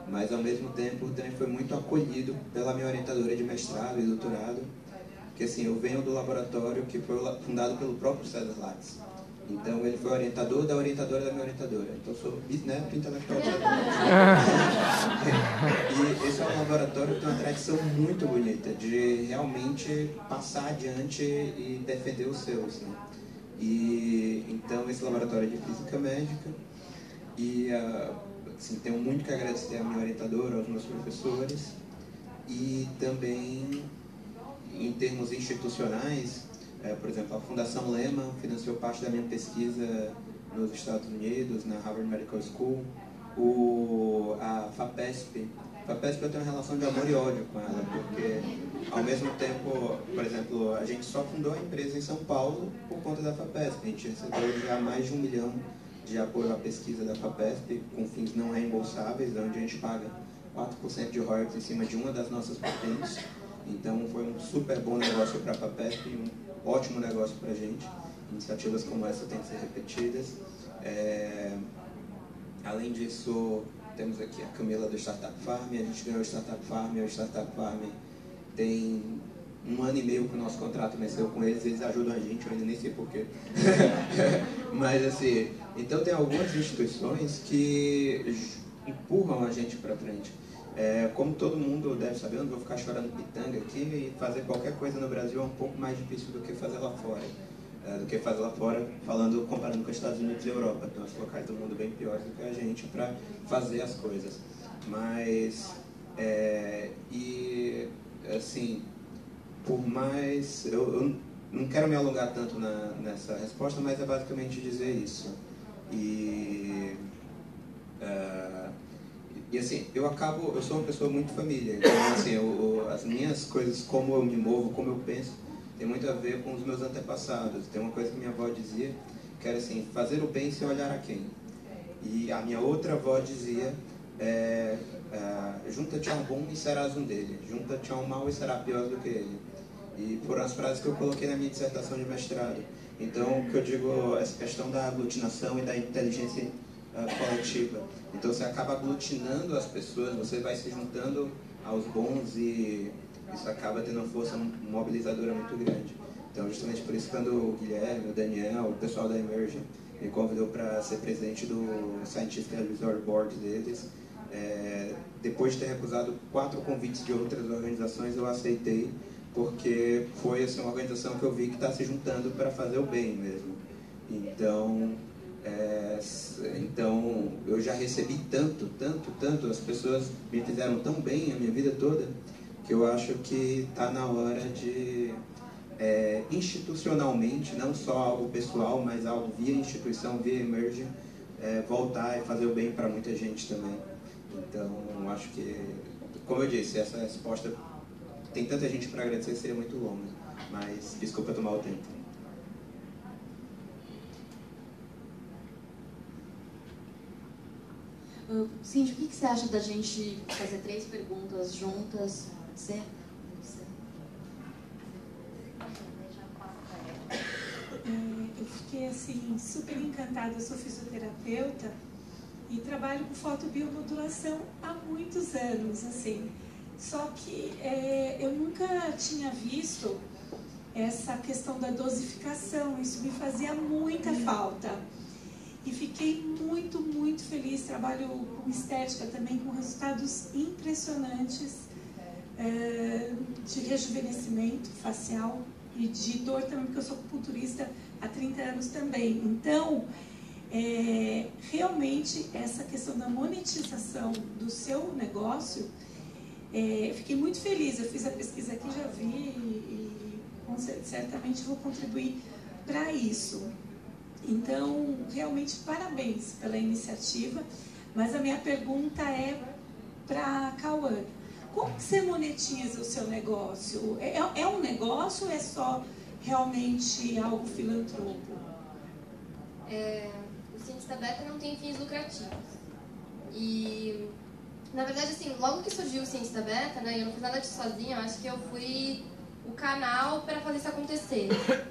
[SPEAKER 4] mas ao mesmo tempo também fui muito acolhido pela minha orientadora de mestrado e doutorado, porque assim, eu venho do laboratório que foi fundado pelo próprio César Lattes. Então ele foi orientador da orientadora da minha orientadora. Então eu sou bisneto intelectual. E esse é um laboratório que tem uma tradição muito bonita de realmente passar adiante e defender os seus, né? E então esse laboratório é de física médica e assim, tenho muito que agradecer à minha orientadora, aos meus professores e também em termos institucionais. Por exemplo, a Fundação Lehman financiou parte da minha pesquisa nos Estados Unidos, na Harvard Medical School. A FAPESP eu tenho uma relação de amor e ódio com ela, porque ao mesmo tempo, por exemplo, a gente só fundou a empresa em São Paulo por conta da FAPESP. A gente recebeu já mais de R$1 milhão de apoio à pesquisa da FAPESP, com fins não reembolsáveis, onde a gente paga 4% de royalties em cima de uma das nossas patentes. Então foi um super bom negócio para a FAPESP e um ótimo negócio para a gente. Iniciativas como essa têm que ser repetidas. Além disso, temos aqui a Camila do Startup Farm. A gente ganhou o Startup Farm. O Startup Farm tem 1 ano e meio que o nosso contrato venceu com eles. Eles ajudam a gente, eu ainda nem sei porquê. Mas assim, então tem algumas instituições que empurram a gente para frente. Como todo mundo deve saber, eu não vou ficar chorando pitanga aqui, e fazer qualquer coisa no Brasil é um pouco mais difícil do que fazer lá fora. Comparando com os Estados Unidos e a Europa. Tem uns locais do mundo bem piores do que a gente para fazer as coisas. Mas, assim, por mais... Eu não quero me alongar tanto nessa resposta, mas é basicamente dizer isso. E assim, eu sou uma pessoa muito família, então assim, as minhas coisas, como eu me movo, como eu penso, tem muito a ver com os meus antepassados. Tem uma coisa que minha avó dizia, que era assim, fazer o bem sem olhar a quem. E a minha outra avó dizia, junta-te a um bom e serás um dele, junta-te a um mau e será pior do que ele. E foram as frases que eu coloquei na minha dissertação de mestrado. Então, o que eu digo, essa questão da aglutinação e da inteligência coletiva. Então, você acaba aglutinando as pessoas, você vai se juntando aos bons e isso acaba tendo uma força mobilizadora muito grande. Então, justamente por isso, quando o Guilherme, o Daniel, o pessoal da Emerge me convidou para ser presidente do Scientific Advisory Board deles, depois de ter recusado 4 convites de outras organizações, eu aceitei, porque foi assim, uma organização que eu vi que está se juntando para fazer o bem mesmo. Então, eu já recebi tanto, as pessoas me fizeram tão bem a minha vida toda, que eu acho que está na hora de, institucionalmente, não só algo pessoal, mas algo via instituição, via Emerge, voltar e fazer o bem para muita gente também. Então, acho que, como eu disse, essa resposta tem tanta gente para agradecer, seria muito longa, mas desculpa tomar o tempo.
[SPEAKER 1] Cindy, o que você acha da gente fazer 3 perguntas juntas? Pode ser?
[SPEAKER 10] Eu fiquei assim, super encantada. Eu sou fisioterapeuta e trabalho com fotobiomodulação há muitos anos, assim. Só que eu nunca tinha visto essa questão da dosificação. Isso me fazia muita falta. E fiquei muito, muito feliz. Trabalho com estética também, com resultados impressionantes de rejuvenescimento facial e de dor também, porque eu sou acupunturista há 30 anos também. Então, realmente, essa questão da monetização do seu negócio, fiquei muito feliz. Eu fiz a pesquisa aqui, já vi e certamente vou contribuir para isso. Então, realmente, parabéns pela iniciativa, mas a minha pergunta é para a Cauã. Como que você monetiza o seu negócio? É um negócio ou é só realmente algo filantropo?
[SPEAKER 5] O Cientista Beta não tem fins lucrativos. E, na verdade, assim, logo que surgiu o Cientista Beta, né, eu não fiz nada disso sozinha, eu acho que eu fui o canal para fazer isso acontecer.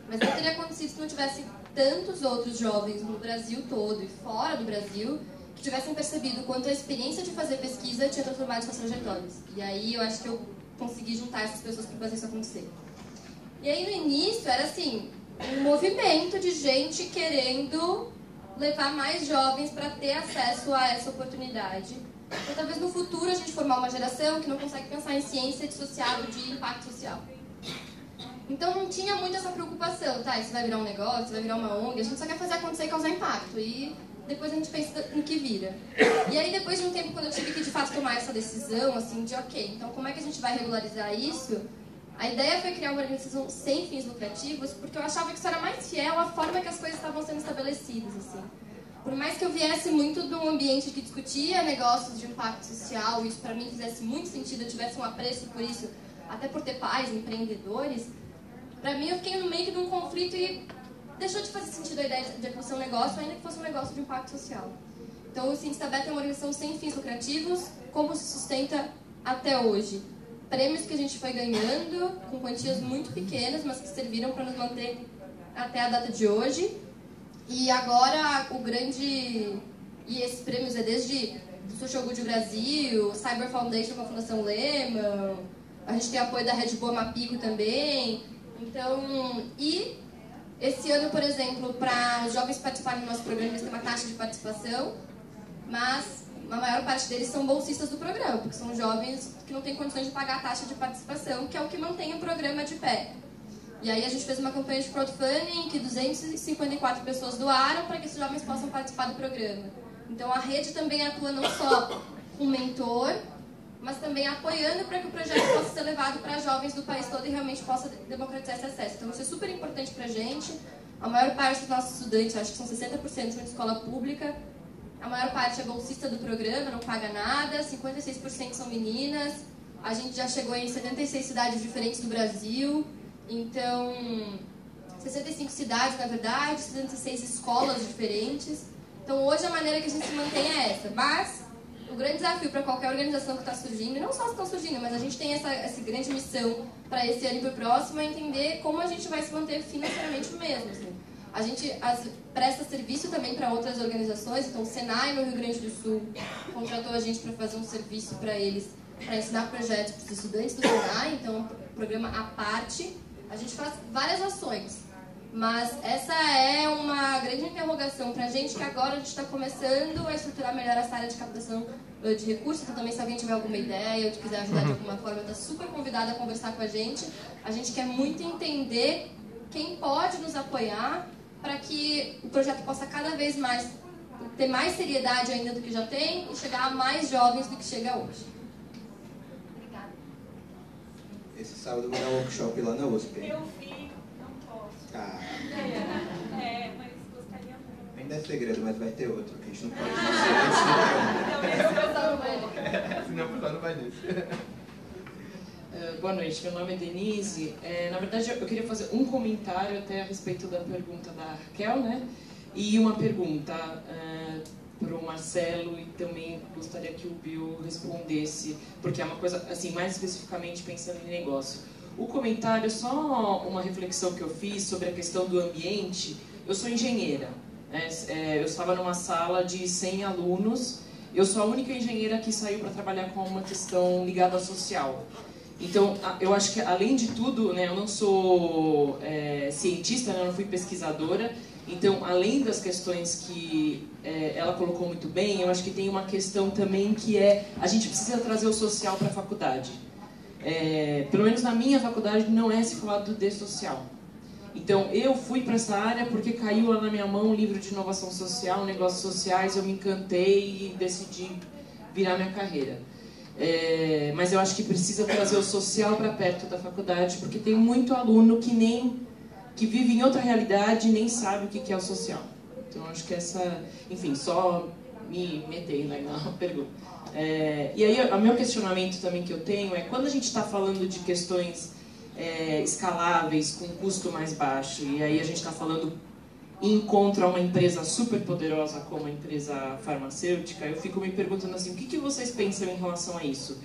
[SPEAKER 5] Mas não teria acontecido se não tivesse tantos outros jovens no Brasil todo e fora do Brasil que tivessem percebido quanto a experiência de fazer pesquisa tinha transformado suas trajetórias. E aí eu acho que eu consegui juntar essas pessoas para fazer isso acontecer. E aí no início era assim, um movimento de gente querendo levar mais jovens para ter acesso a essa oportunidade. Então talvez no futuro a gente formar uma geração que não consegue pensar em ciência dissociado de impacto social. Então não tinha muito essa preocupação, tá? Isso vai virar um negócio, isso vai virar uma ONG, a gente só quer fazer acontecer e causar impacto. E depois a gente pensa no que vira. E aí depois de um tempo, quando eu tive que de fato tomar essa decisão, assim, de ok, então como é que a gente vai regularizar isso? A ideia foi criar uma organização sem fins lucrativos, porque eu achava que isso era mais fiel à forma que as coisas estavam sendo estabelecidas, assim. Por mais que eu viesse muito de um ambiente que discutia negócios de impacto social, e isso para mim fizesse muito sentido, eu tivesse um apreço por isso, até por ter pais, empreendedores, para mim, eu fiquei no meio de um conflito e deixou de fazer sentido a ideia de ser um negócio, ainda que fosse um negócio de impacto social. Então, o Cientista Beta é uma organização sem fins lucrativos, como se sustenta até hoje. Prêmios que a gente foi ganhando, com quantias muito pequenas, mas que serviram para nos manter até a data de hoje. E agora, o grande... E esses prêmios é desde o Social Good Brasil, Cyber Foundation com a Fundação Lehman, a gente tem apoio da Red Bull Mapico também. Então, e esse ano, por exemplo, para os jovens participarem do nosso programa, eles têm uma taxa de participação, mas a maior parte deles são bolsistas do programa, porque são jovens que não têm condições de pagar a taxa de participação, que é o que mantém o programa de pé. E aí a gente fez uma campanha de crowdfunding que 254 pessoas doaram para que esses jovens possam participar do programa. Então a rede também atua não só com mentor, mas também apoiando para que o projeto possa ser levado para jovens do país todo e realmente possa democratizar esse acesso. Então isso é super importante para a gente. A maior parte dos nossos estudantes, acho que são 60%, são de escola pública, A maior parte é bolsista do programa, não paga nada, 56% são meninas. A gente já chegou em 76 cidades diferentes do Brasil, então 65 cidades, na verdade, 76 escolas diferentes. Então hoje a maneira que a gente se mantém é essa, mas o grande desafio para qualquer organização que está surgindo, e não só estão surgindo, mas a gente tem essa grande missão para esse ano e para o próximo, é entender como a gente vai se manter financeiramente mesmo. Assim. A gente presta serviço também para outras organizações, então o Senai no Rio Grande do Sul contratou a gente para fazer um serviço para eles, para ensinar projetos para os estudantes do Senai, então um programa à parte. A gente faz várias ações, mas essa é uma grande interrogação para a gente, que agora a gente está começando a estruturar melhor essa área de captação de recursos. Então também, se alguém tiver alguma ideia ou quiser ajudar de alguma forma, está super convidado a conversar com a gente. A gente quer muito entender quem pode nos apoiar para que o projeto possa cada vez mais ter mais seriedade ainda do que já tem e chegar a mais jovens do que chega hoje. Obrigada.
[SPEAKER 4] Esse sábado eu vou dar um workshop lá na USP.
[SPEAKER 10] Eu vi, não posso.
[SPEAKER 4] Ah.
[SPEAKER 10] Mas gostaria muito.
[SPEAKER 4] Ainda é segredo, mas vai ter outro, que a gente não pode dizer. Senão o pessoal não vai nisso.
[SPEAKER 11] Boa noite, meu nome é Denise. Na verdade, eu queria fazer um comentário até a respeito da pergunta da Raquel, né? E uma pergunta para o Marcelo, e também gostaria que o Bill respondesse, porque é uma coisa, assim, mais especificamente pensando em negócio. O comentário, só uma reflexão que eu fiz sobre a questão do ambiente. Eu sou engenheira, né? Eu estava numa sala de 100 alunos, eu sou a única engenheira que saiu para trabalhar com uma questão ligada ao social. Então, eu acho que, além de tudo, né, eu não sou cientista, né, eu não fui pesquisadora, então, além das questões que ela colocou muito bem, eu acho que tem uma questão também que a gente precisa trazer o social para a faculdade. Pelo menos na minha faculdade não é se falado de social. Então, eu fui para essa área porque caiu lá na minha mão um livro de inovação social, negócios sociais, eu me encantei e decidi virar minha carreira. Mas eu acho que precisa trazer o social para perto da faculdade, porque tem muito aluno que vive em outra realidade e nem sabe o que é o social. Então acho que enfim, só me metei na pergunta. E aí o meu questionamento também que eu tenho é, quando a gente está falando de questões escaláveis, com custo mais baixo, e aí a gente está falando encontra uma empresa super poderosa como a empresa farmacêutica, eu fico me perguntando assim, o que vocês pensam em relação a isso?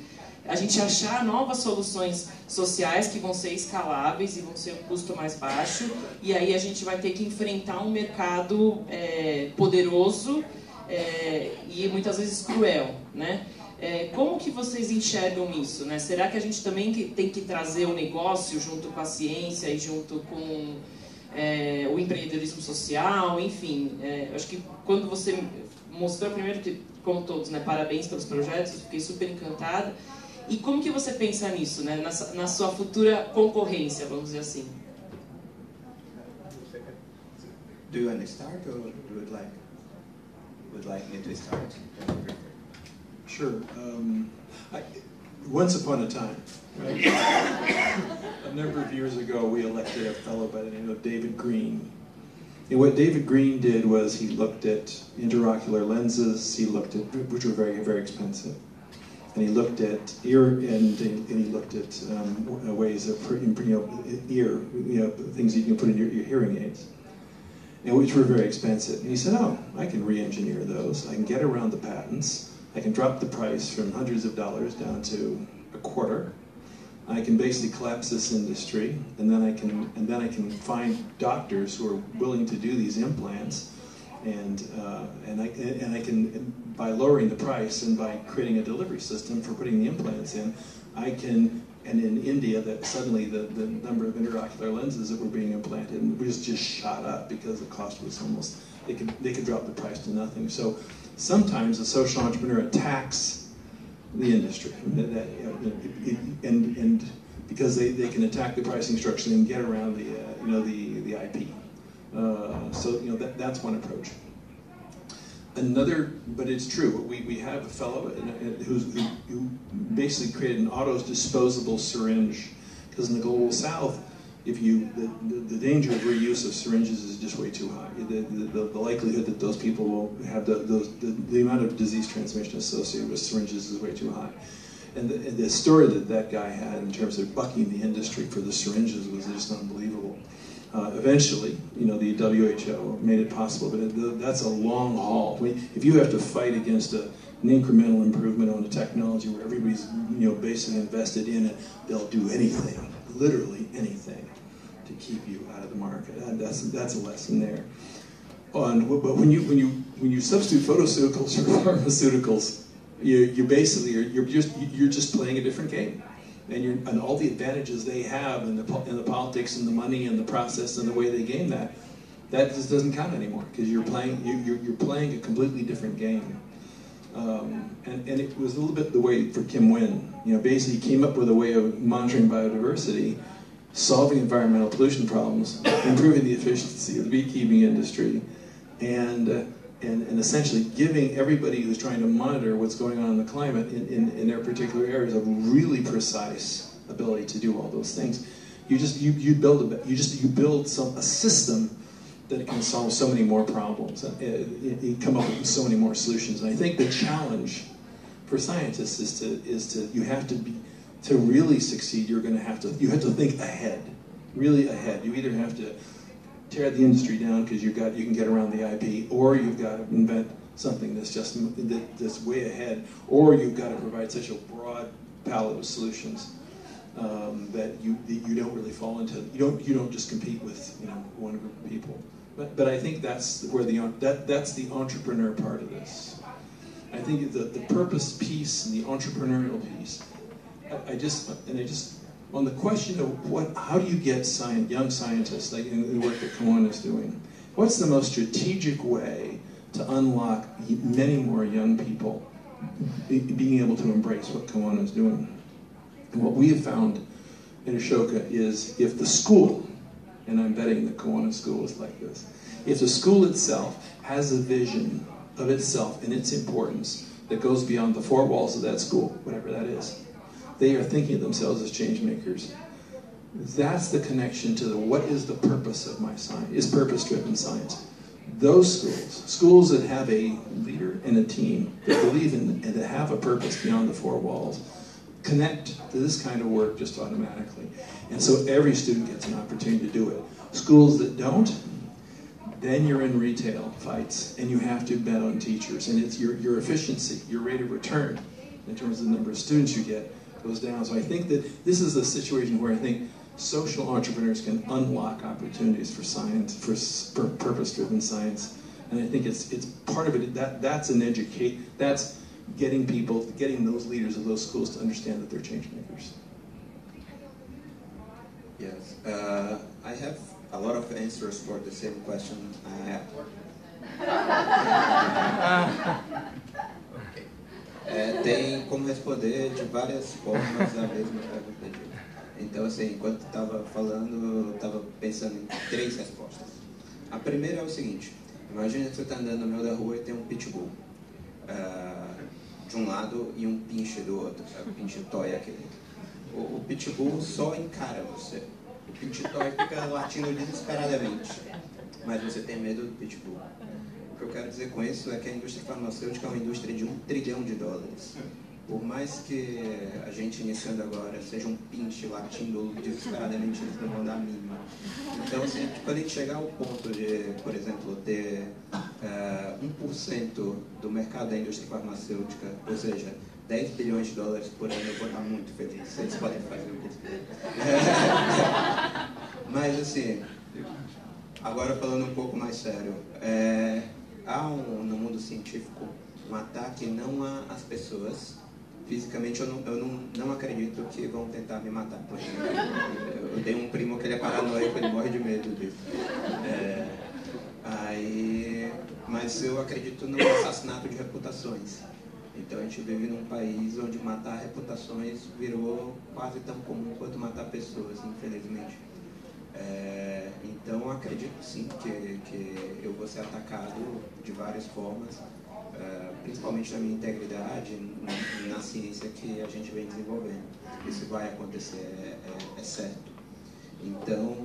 [SPEAKER 11] A gente achar novas soluções sociais que vão ser escaláveis e vão ser um custo mais baixo, e aí a gente vai ter que enfrentar um mercado poderoso e muitas vezes cruel, né? Como que vocês enxergam isso, né? Será que a gente também tem que trazer o negócio junto com a ciência e junto com o empreendedorismo social, enfim, acho que quando você mostrou, primeiro que, como todos, né, parabéns pelos projetos, eu fiquei super encantada. E como que você pensa nisso, né, na sua futura concorrência, vamos dizer assim?
[SPEAKER 4] Do you want to start, or would like me to start?
[SPEAKER 3] Sure. Once upon a time, right? A number of years ago, we elected a fellow by the name of David Green. And what David Green did was he looked at intraocular lenses, which were very, very expensive. And he looked at and he looked at ways of things you can put in your hearing aids, and which were very expensive. And he said, "Oh, I can re-engineer those. I can get around the patents. I can drop the price from hundreds of dollars down to $0.25. I can basically collapse this industry, and then I can find doctors who are willing to do these implants, and I can, by lowering the price and by creating a delivery system for putting the implants in, and in India, that suddenly the number of intraocular lenses that were being implanted was just shot up because the cost was almost, they could drop the price to nothing. So sometimes a social entrepreneur attacks the industry, and because they can attack the pricing structure and get around the IP. So that's one approach. Another, but it's true. We have a fellow who basically created an auto-disposable syringe, because in the global south, the danger of reuse of syringes is just way too high. The likelihood that those people will have the amount of disease transmission associated with syringes is way too high. And the story that guy had in terms of bucking the industry for the syringes was just unbelievable. Eventually, the WHO made it possible, but that's a long haul. If you have to fight against an incremental improvement on a technology where everybody's basically invested in it, they'll do anything, literally anything, to keep you out of the market. And that's a lesson there. But when you substitute pharmaceuticals for pharmaceuticals, you're just playing a different game. And all the advantages they have in the politics and the money and the process and the way they game that just doesn't count anymore, because you're playing a completely different game. And it was a little bit the way for Kim Nguyen. Basically he came up with a way of monitoring biodiversity, solving environmental pollution problems, improving the efficiency of the beekeeping industry, and essentially giving everybody who's trying to monitor what's going on in the climate in their particular areas a really precise ability to do all those things. You build a system that can solve so many more problems. You come up with so many more solutions. And I think the challenge for scientists is to really succeed. You have to think ahead, really ahead. You either have to tear the industry down because you can get around the IP, or you've got to invent something that's way ahead, or you've got to provide such a broad palette of solutions that you don't really fall into. You don't just compete with one group of people. But I think that's where that's the entrepreneur part of this. I think the purpose piece and the entrepreneurial piece. On the question of how do you get young scientists, like in the work that Kawan is doing, what's the most strategic way to unlock many more young people being able to embrace what Kawan is doing? And what we have found in Ashoka is if the school, and I'm betting the Kawana school is like this, if the school itself has a vision of itself and its importance that goes beyond the four walls of that school, whatever that is, they are thinking of themselves as change makers. That's the connection to what is the purpose of my science, is purpose-driven science. Those schools that have a leader and a team that believe in and that have a purpose beyond the four walls, connect to this kind of work just automatically. And so every student gets an opportunity to do it. Schools that don't, then you're in retail fights, and you have to bet on teachers. And it's your efficiency, your rate of return, in terms of the number of students you get, goes down. So I think that this is a situation where I think social entrepreneurs can unlock opportunities for science, for purpose-driven science. And I think it's part of it. That's getting those leaders of those schools to understand that they're change makers.
[SPEAKER 4] Yes, I have a lot of answers for the same question I have. Tem como responder de várias formas a mesma pergunta. Então, assim, enquanto estava falando, eu estava pensando em 3 respostas. A primeira é o seguinte: imagina que você está andando no meio da rua e tem um pitbull de um lado e um pinche do outro, sabe? O pinche toy aquele. O pitbull só encara você. O pinche toy fica latindo desesperadamente, mas você tem medo do pitbull. O que eu quero dizer com isso é que a indústria farmacêutica é uma indústria de $1 trilhão. Por mais que a gente iniciando agora seja um pinche latindo desesperadamente, eles não vão dar a mínima. Então, assim, quando a gente chegar ao ponto de, por exemplo, ter 1% do mercado da indústria farmacêutica, ou seja, $10 bilhões por ano, eu vou estar muito feliz. Vocês podem fazer o que eles quiserem. Mas, assim, agora falando um pouco mais sério, há no mundo científico um ataque não às pessoas. Fisicamente eu não acredito que vão tentar me matar, por exemplo. Eu tenho um primo que ele é paranoico, ele morre de medo disso. Mas eu acredito no assassinato de reputações. Então a gente vive num país onde matar reputações virou quase tão comum quanto matar pessoas, infelizmente. Então acredito sim que eu vou ser atacado de várias formas, principalmente na minha integridade, na ciência que a gente vem desenvolvendo. Isso vai acontecer, é certo. Então,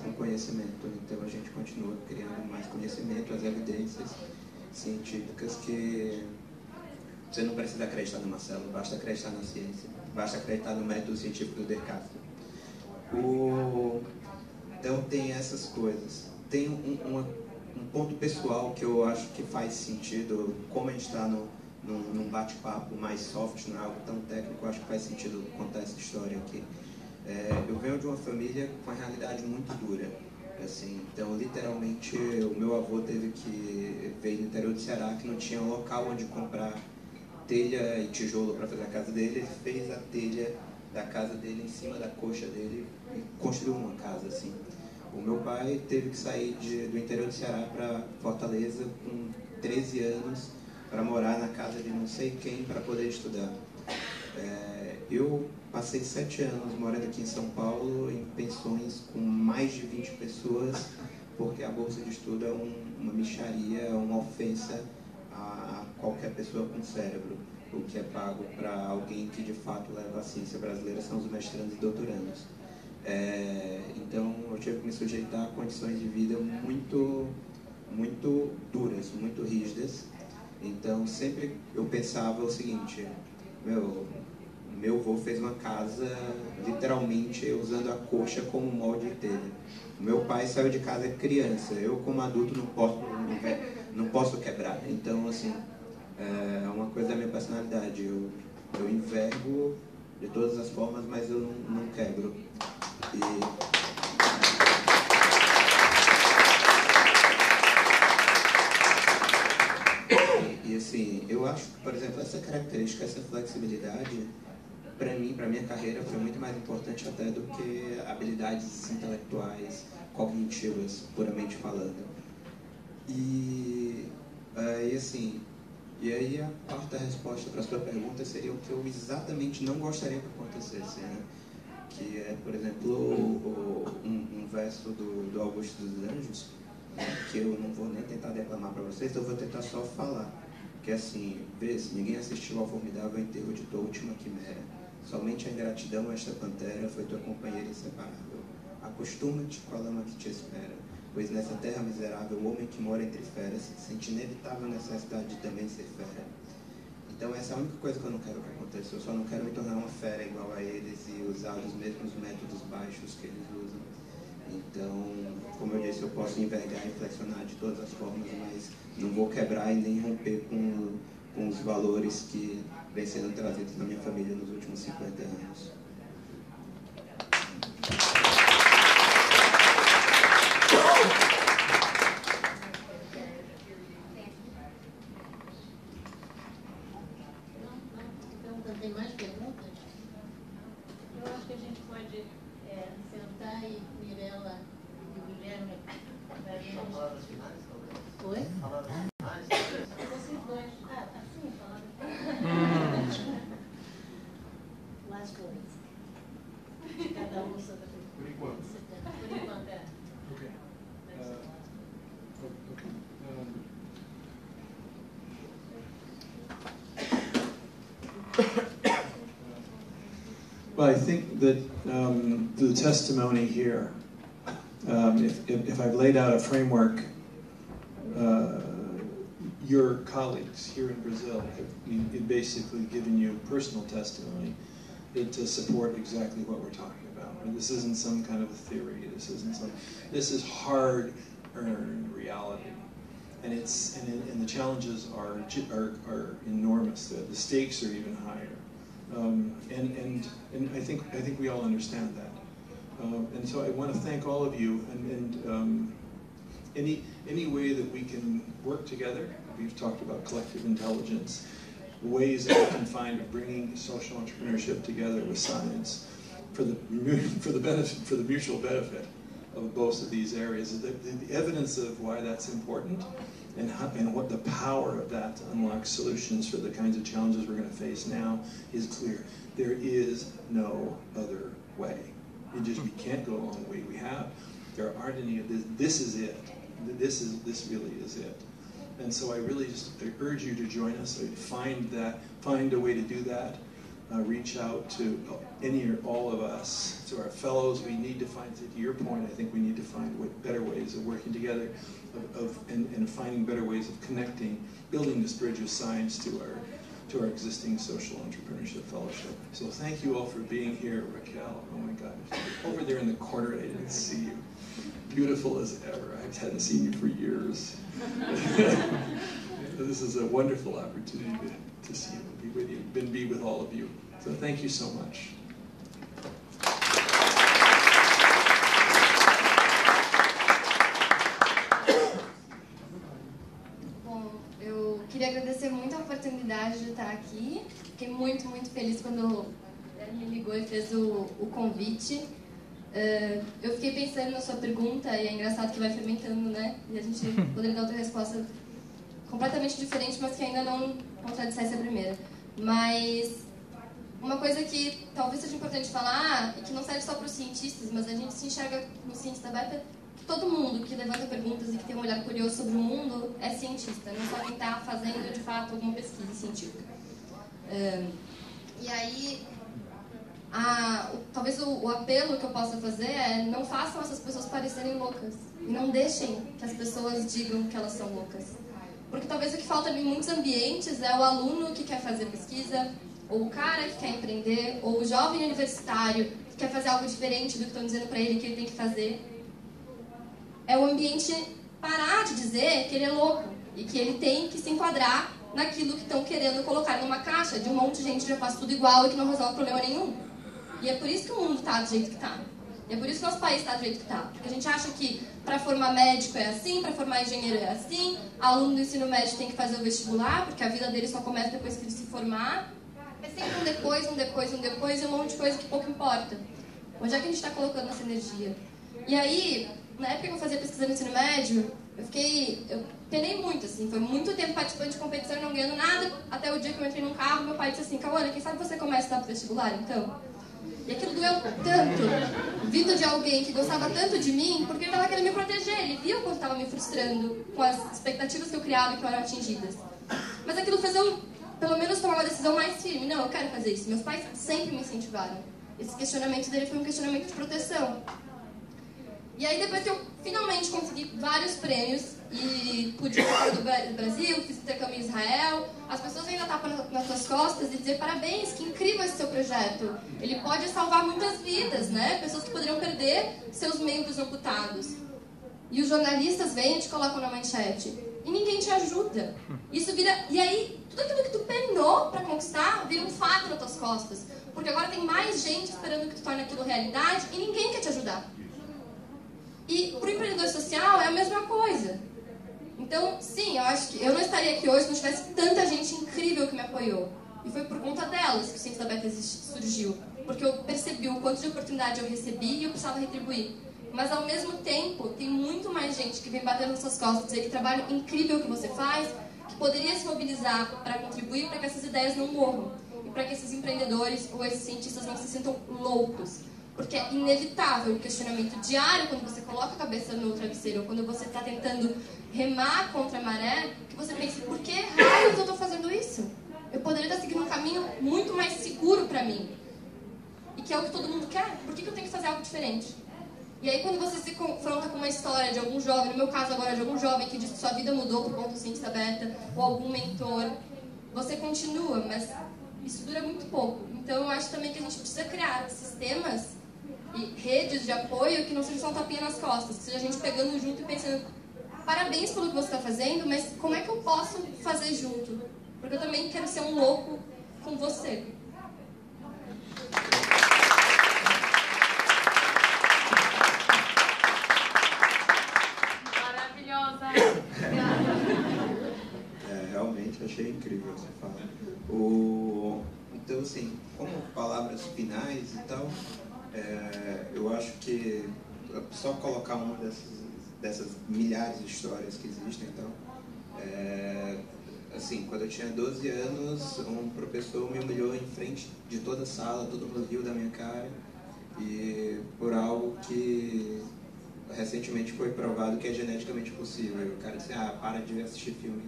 [SPEAKER 4] com conhecimento. Então a gente continua criando mais conhecimento, as evidências científicas que você não precisa acreditar no Marcelo, basta acreditar na ciência, basta acreditar no método científico do Descartes. Então tem essas coisas. Tem um ponto pessoal que eu acho que faz sentido, como a gente está num bate-papo mais soft, não é algo tão técnico, eu acho que faz sentido contar essa história aqui. Eu venho de uma família com uma realidade muito dura. Assim, então, literalmente, o meu avô veio do interior do Ceará, que não tinha local onde comprar telha e tijolo para fazer a casa dele. Ele fez a telha da casa dele em cima da coxa dele e construiu uma casa, assim. O meu pai teve que sair do interior do Ceará para Fortaleza com 13 anos para morar na casa de não sei quem para poder estudar. Eu passei 7 anos morando aqui em São Paulo em pensões com mais de 20 pessoas, porque a bolsa de estudo é uma mixaria, uma ofensa a qualquer pessoa com cérebro. O que é pago para alguém que de fato leva a ciência brasileira são os mestrandos e doutorandos. Então eu tive que me sujeitar a condições de vida muito duras, muito rígidas. Então sempre eu pensava o seguinte: meu avô fez uma casa literalmente usando a coxa como molde de telha. Meu pai saiu de casa criança, eu como adulto não posso quebrar. Então assim, é uma coisa da minha personalidade, eu envergo de todas as formas, mas eu não quebro. E assim, eu acho que, por exemplo, essa característica, essa flexibilidade, para mim, para minha carreira, foi muito mais importante até do que habilidades intelectuais, cognitivas, puramente falando. E aí a quarta resposta para a sua pergunta seria o que eu exatamente não gostaria que acontecesse, né? Que é, por exemplo, um verso do Augusto dos Anjos, que eu não vou nem tentar declamar para vocês, eu vou tentar só falar. Que é assim: vê-se, ninguém assistiu ao formidável enterro de tua última quimera. Somente a ingratidão, esta pantera, foi tua companheira inseparável. Acostuma-te com a lama que te espera, pois nessa terra miserável o homem que mora entre feras sente inevitável necessidade de também ser fera. Então essa é a única coisa que eu não quero que aconteça. Eu só não quero me tornar uma fera igual a eles e usar os mesmos métodos baixos que eles usam. Então, como eu disse, eu posso envergar e flexionar de todas as formas, mas não vou quebrar e nem romper com os valores que vêm sendo trazidos na minha família nos últimos 50 anos.
[SPEAKER 2] Tem mais perguntas? Eu acho que a gente pode sentar e Mirella e Guilherme.
[SPEAKER 12] Palavras finais, talvez?
[SPEAKER 2] Oi?
[SPEAKER 12] Palavras finais?
[SPEAKER 2] Vocês dois. Sim, palavras finais. Last words. Cada um sobre
[SPEAKER 3] Por enquanto.
[SPEAKER 2] Por enquanto,
[SPEAKER 3] Okay. Well, I think that the testimony here, if I've laid out a framework, your colleagues here in Brazil have basically given you personal testimony to support exactly what we're talking about. And this isn't some kind of a theory. This is hard-earned reality, and the challenges are enormous. The stakes are even higher. And I think we all understand that. And so I want to thank all of you, and any way that we can work together. We've talked about collective intelligence, ways that we can find of bringing social entrepreneurship together with science for the mutual benefit of both of these areas. The evidence of why that's important and what the power of that to unlock solutions for the kinds of challenges we're going to face now is clear. There is no other way. We can't go along the way we have. There aren't any of this. This is it. This really is it. And so I really just urge you to join us. Find a way to do that. reach out to any or all of us, to our fellows. We need to find, to your point, I think we need to find better ways of working together, and finding better ways of connecting, building this bridge of science to our existing social entrepreneurship fellowship. So thank you all for being here. Raquel, oh my God, over there in the corner, I didn't see you. Beautiful as ever. I hadn't seen you for years. This is a wonderful opportunity to see you, be with you, and be with all of you. So thank you so much.
[SPEAKER 5] Bom, eu queria agradecer muito a oportunidade de estar aqui. Fiquei muito, muito feliz quando ele me ligou e fez o convite. Eu fiquei pensando na sua pergunta, e é engraçado que vai fermentando, né? E a gente poderia dar outra resposta completamente diferente, mas que ainda não contradissesse a primeira. Mas uma coisa que talvez seja importante falar, e que não serve só para os cientistas, mas a gente se enxerga no Ciência Aberta, que todo mundo que levanta perguntas e que tem um olhar curioso sobre o mundo é cientista, não só quem está fazendo, de fato, alguma pesquisa científica. E aí, talvez o apelo que eu possa fazer é: não façam essas pessoas parecerem loucas, e não deixem que as pessoas digam que elas são loucas. Porque talvez o que falta em muitos ambientes é o aluno que quer fazer pesquisa, ou o cara que quer empreender, ou o jovem universitário que quer fazer algo diferente do que estão dizendo para ele que ele tem que fazer. É o ambiente parar de dizer que ele é louco e que ele tem que se enquadrar naquilo que estão querendo colocar numa caixa de um monte de gente que já faz tudo igual e que não resolve problema nenhum. E é por isso que o mundo está do jeito que está. E é por isso que o nosso país está do jeito que está. Porque a gente acha que para formar médico é assim, para formar engenheiro é assim, aluno do ensino médio tem que fazer o vestibular, porque a vida dele só começa depois que ele se formar. É sempre um depois e um monte de coisa que pouco importa. Onde é que a gente está colocando essa energia? E aí, na época que eu fazia pesquisa no ensino médio, eu penei muito, assim, foi muito tempo participando de competição e não ganhando nada, até o dia que eu entrei num carro, meu pai disse assim: Cauana, quem sabe você começa a estudar pro vestibular, então? E aquilo doeu tanto, vindo de alguém que gostava tanto de mim, porque ele estava querendo me proteger, ele viu quando estava me frustrando com as expectativas que eu criava e que não eram atingidas. Mas aquilo fez eu, pelo menos, tomar uma decisão mais firme: não, eu quero fazer isso. Meus pais sempre me incentivaram. Esse questionamento dele foi um questionamento de proteção. E aí, depois que eu finalmente consegui vários prêmios e pude ir fora do Brasil, fiz intercâmbio em Israel, as pessoas ainda tapam nas suas costas e dizer: parabéns, que incrível esse seu projeto. Ele pode salvar muitas vidas, né? Pessoas que poderiam perder seus membros amputados. E os jornalistas vêm e te colocam na manchete. E ninguém te ajuda. Isso vira... E aí, tudo aquilo que tu penou para conquistar vira um fato nas tuas costas. Porque agora tem mais gente esperando que tu torne aquilo realidade e ninguém quer te ajudar. E para o empreendedor social é a mesma coisa. Então, sim, eu acho que eu não estaria aqui hoje se não tivesse tanta gente incrível que me apoiou. E foi por conta delas que o Ciência Aberta surgiu. Porque eu percebi o quanto de oportunidade eu recebi e eu precisava retribuir. Mas, ao mesmo tempo, tem muito mais gente que vem batendo nas suas costas e dizer que trabalho incrível que você faz, que poderia se mobilizar para contribuir para que essas ideias não morram. E para que esses empreendedores ou esses cientistas não se sintam loucos. Porque é inevitável o questionamento diário quando você coloca a cabeça no travesseiro ou quando você está tentando remar contra a maré, que você pensa: por que raios eu estou fazendo isso? Eu poderia estar seguindo um caminho muito mais seguro para mim. E que é o que todo mundo quer. Por que eu tenho que fazer algo diferente? E aí, quando você se confronta com uma história de algum jovem, no meu caso agora de algum jovem que diz que sua vida mudou por conta do Ciência Aberta, ou algum mentor, você continua, mas isso dura muito pouco. Então, eu acho também que a gente precisa criar sistemas e redes de apoio que não seja só um tapinha nas costas, que seja a gente pegando junto e pensando: parabéns pelo que você está fazendo, mas como é que eu posso fazer junto? Porque eu também quero ser um louco com você. Maravilhosa!
[SPEAKER 4] Realmente achei incrível você falar. Então, assim, como palavras finais e tal, eu acho que só colocar uma dessas milhares de histórias que existem, então, assim, quando eu tinha 12 anos, um professor me humilhou em frente de toda a sala, todo mundo riu da minha cara, e por algo que recentemente foi provado que é geneticamente possível. O cara disse: para de assistir filme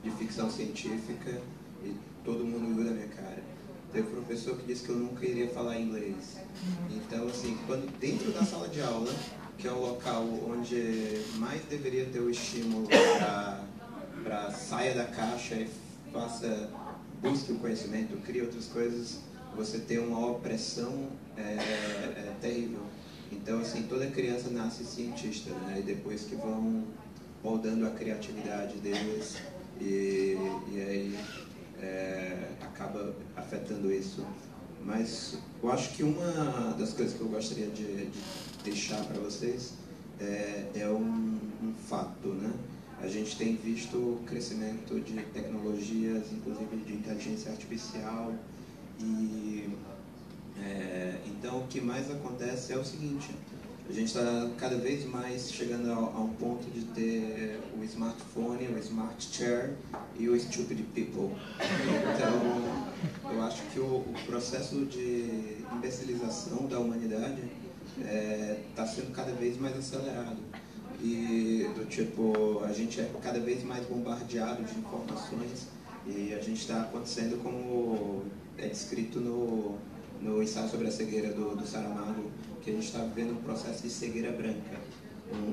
[SPEAKER 4] de ficção científica, e todo mundo riu da minha cara. teve um professor que disse que eu nunca iria falar inglês. Então, assim, quando dentro da sala de aula, que é o local onde mais deveria ter o estímulo para saia da caixa e busque o conhecimento, crie outras coisas, você tem uma opressão terrível. Então, assim, toda criança nasce cientista, né? E depois que vão moldando a criatividade deles e aí acaba afetando isso. Mas eu acho que uma das coisas que eu gostaria de deixar para vocês é um fato, né? A gente tem visto o crescimento de tecnologias, inclusive de inteligência artificial, e então o que mais acontece é o seguinte: a gente está cada vez mais chegando a um ponto de ter o smartphone, o smart chair e o stupid people. Então, eu acho que o processo de imbecilização da humanidade está sendo cada vez mais acelerado. E do tipo, a gente é cada vez mais bombardeado de informações e a gente está acontecendo como é descrito no ensaio sobre a cegueira do Saramago, que a gente está vivendo um processo de cegueira branca,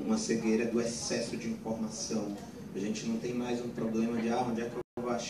[SPEAKER 4] uma cegueira do excesso de informação. A gente não tem mais um problema de onde é que eu vou achar